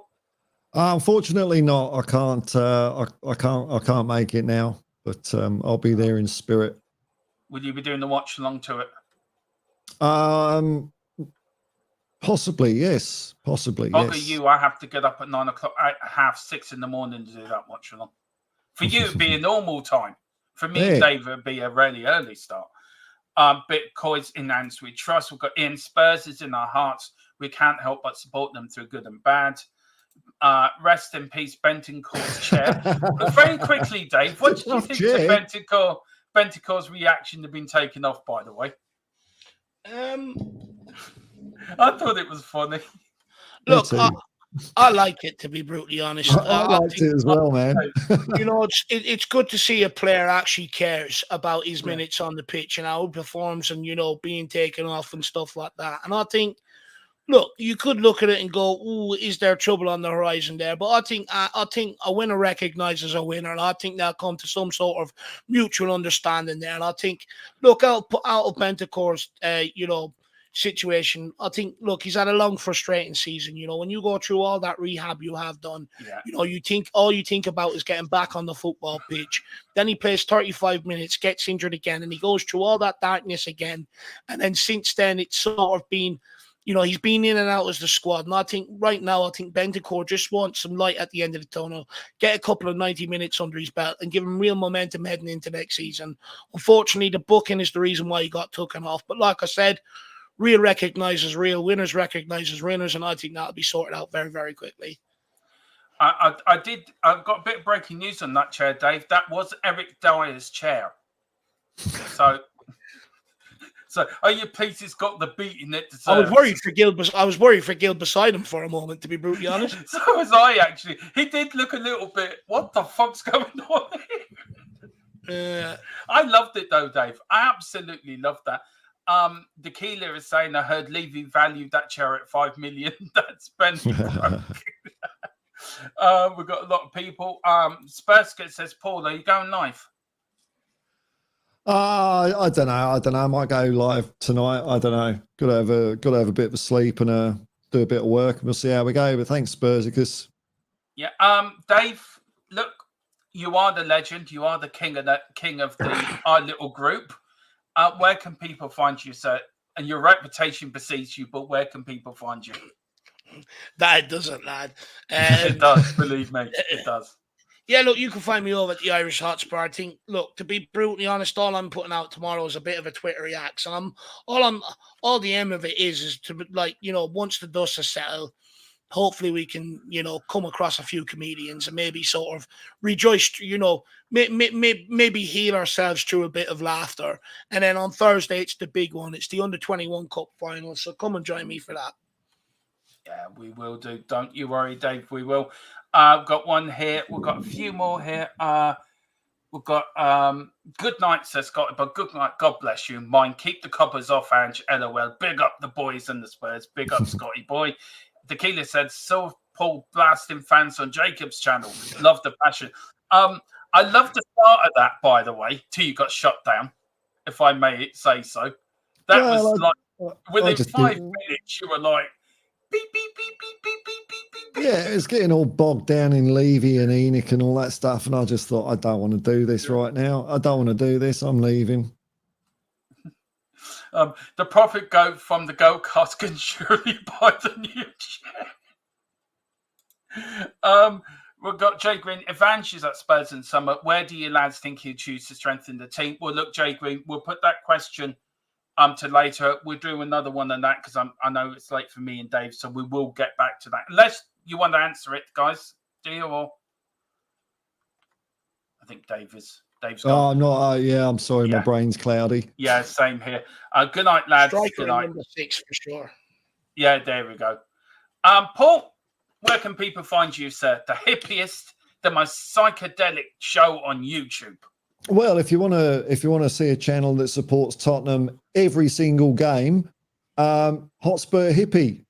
Unfortunately, not. I can't. I can't make it now. But I'll be there in spirit. Will you be doing the watch along to it? Possibly, yes. Possibly, Bother yes. you, I have to get up at 9 o'clock, 6 in the morning to do that watch along. For you, it'd be a normal time. For me and Dave, it'd be a really early start. Bitcoins in hands we trust. We've got Ian Spurs is in our hearts. We can't help but support them through good and bad. Rest in peace, Bentoncourt's chair. But very quickly, Dave, what did you think of Bentoncourt's reaction to being taken off, by the way? I thought it was funny. Look, I like it, to be brutally honest. I liked it as well, man. You know, it's good to see a player actually cares about his minutes on the pitch and how he performs and, you know, being taken off and stuff like that. And I think, look, you could look at it and go, "Ooh, is there trouble on the horizon there?" But I think a winner recognizes a winner, and I think they'll come to some sort of mutual understanding there. And I think, look, out of Bentoncourt's, you know, situation, I think, look, he's had a long, frustrating season. You know, when you go through all that rehab you have done, you know, all you think about is getting back on the football pitch. Then he plays 35 minutes, gets injured again, and he goes through all that darkness again. And then since then, it's sort of been, you know, he's been in and out as the squad. And I think right now, Bentoncourt just wants some light at the end of the tunnel, get a couple of 90 minutes under his belt and give him real momentum heading into next season. Unfortunately, the booking is the reason why he got taken off. But like I said, real recognises real, winners recognises winners, and I think that'll be sorted out very, very quickly. I've got a bit of breaking news on that chair, Dave. That was Eric Dyer's chair. So, are you pleased it's got the beating it deserves? I was worried for Gil beside him for a moment, to be brutally honest. So was I, actually. He did look a little bit, what the fuck's going on here? I loved it, though, Dave. I absolutely loved that. The Keeler is saying, I heard Levy valued that chair at 5 million. That's Ben. We've got a lot of people. Spursket says, Paul, are you going live? I don't know. I might go live tonight. I don't know. Got to have a bit of a sleep and do a bit of work, and we'll see how we go. But thanks, Spursicus. Yeah. Dave, look, you are the legend. You are the king of our little group. Where can people find you, sir? And your reputation precedes you, but where can people find you? That doesn't, lad. It does, believe me. It does. Yeah, look, you can find me over at the Irish Hotspur. I think, look, to be brutally honest, all I'm putting out tomorrow is a bit of a Twitter act. And all the aim of it is to, like, you know, once the dust has settled, hopefully we can, you know, come across a few comedians and maybe sort of rejoice, you know, maybe heal ourselves through a bit of laughter. And then on Thursday, it's the big one. It's the Under-21 Cup final. So come and join me for that. Yeah, we will do. Don't you worry, Dave. We will. We've got one here. We've got a few more here. We've got good night, says Scott, but good night. God bless you. Mine. Keep the coppers off, Ange. LOL. Big up the boys and the Spurs. Big up, Scotty boy. Tequila said, so Paul blasting fans on Jacob's channel. Love the passion. I love the start of that, by the way, till you got shut down, if I may say so. That was like, within 5 minutes, you were like, beep, beep, beep, beep, beep, beep, beep, beep. Yeah, it's getting all bogged down in Levy and Enoch and all that stuff. And I just thought, I don't want to do this right now. I don't want to do this. I'm leaving. The profit go from the go-kart can surely buy the new chair. We've got Jay Green. If Ange is at Spurs in summer, where do you lads think he'd choose to strengthen the team? Well, look, Jay Green, we'll put that question to later. We'll do another one on that because I know it's late for me and Dave, so we will get back to that. Unless you want to answer it, guys. Do you? Or I think Dave's gone. Oh, no, yeah, I'm sorry, Yeah. my brain's cloudy. Yeah, same here. Good night, lads. Striker Good night. number 6 for sure. Yeah, there we go. Paul, where can people find you, sir? The hippiest, the most psychedelic show on YouTube. Well, if you want to see a channel that supports Tottenham every single game, Hotspur Hippie.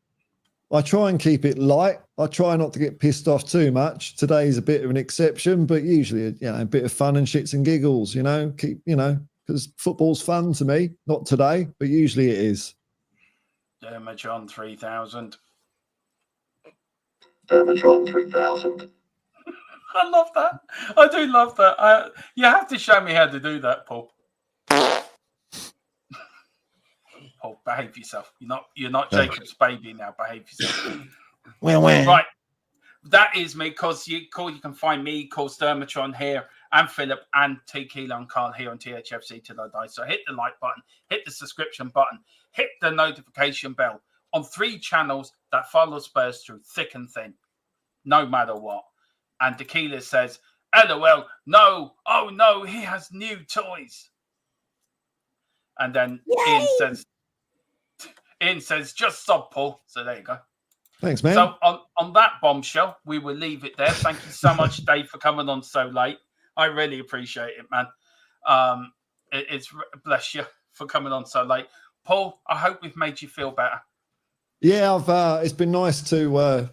I try and keep it light. I try not to get pissed off too much. Today's a bit of an exception, but usually, a bit of fun and shits and giggles. Because football's fun to me. Not today, but usually it is. Dermajon 3000. Dermajon 3000. I love that. I do love that. You have to show me how to do that, Paul. Paul, behave yourself. You're not Jacob's baby now. Behave yourself. Right. That is me. Cause you can find me, called Dermatron here, and Philip, and Tequila and Carl here on THFC till I die. So hit the like button, hit the subscription button, hit the notification bell on 3 channels that follow Spurs through thick and thin, no matter what. And Tequila says, LOL, no, oh no, he has new toys. And then Ian says, just stop, Paul. So there you go. Thanks, man. So on that bombshell, we will leave it there. Thank you so much, Dave, for coming on so late. I really appreciate it, man. It's bless you for coming on so late. Paul, I hope we've made you feel better. Yeah, it's been nice to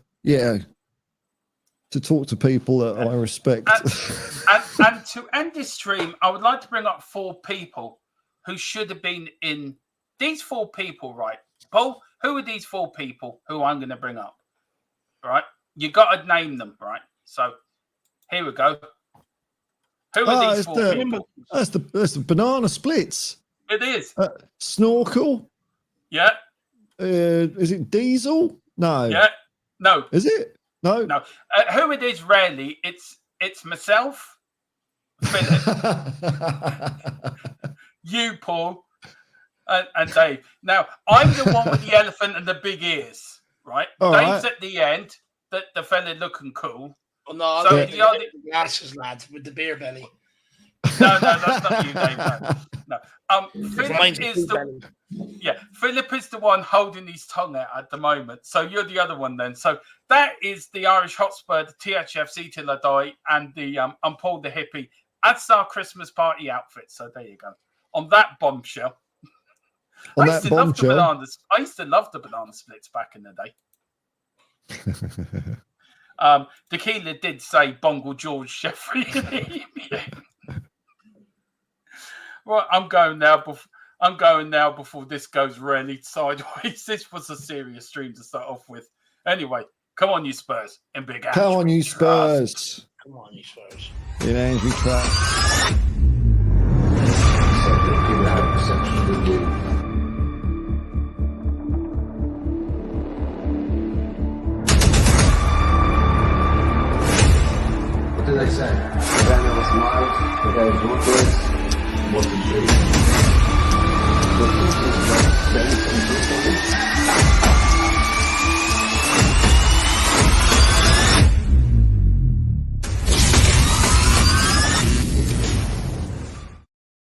talk to people that I respect. And to end this stream, I would like to bring up 4 people who should have been in. These 4 people, right? Paul, who are these 4 people who I'm going to bring up? Right? You got to name them, right? So here we go. Who are these 4 people? That's the banana splits. It is. Snorkel. Yeah. Is it Diesel? No. Yeah. No. Is it? No. No. Who it is rarely, it's myself, Philip, you, Paul, and Dave. Now, I'm the one with the elephant and the big ears, right? All Dave's right. at the end, the fella looking cool. Oh, no, So the other- glasses, lad, with the beer belly. No, that's not you, Dave. No. Mine's Philip a is blue belly. Philip is the one holding his tongue out at the moment. So you're the other one then. So that is the Irish Hotspur, the THFC till I die, and the I'm Paul the hippie. That's our Christmas party outfit. So there you go. On that bombshell. On I that used to love the bombshell. bananas. I used to love the banana splits back in the day. Tequila did say Bongle George Sheffrey. Right, I'm going now before this goes really sideways. This was a serious stream to start off with. Anyway, come on, you Spurs, in big Ange. Come on, you Spurs. Come on, you Spurs. In Ange we trust.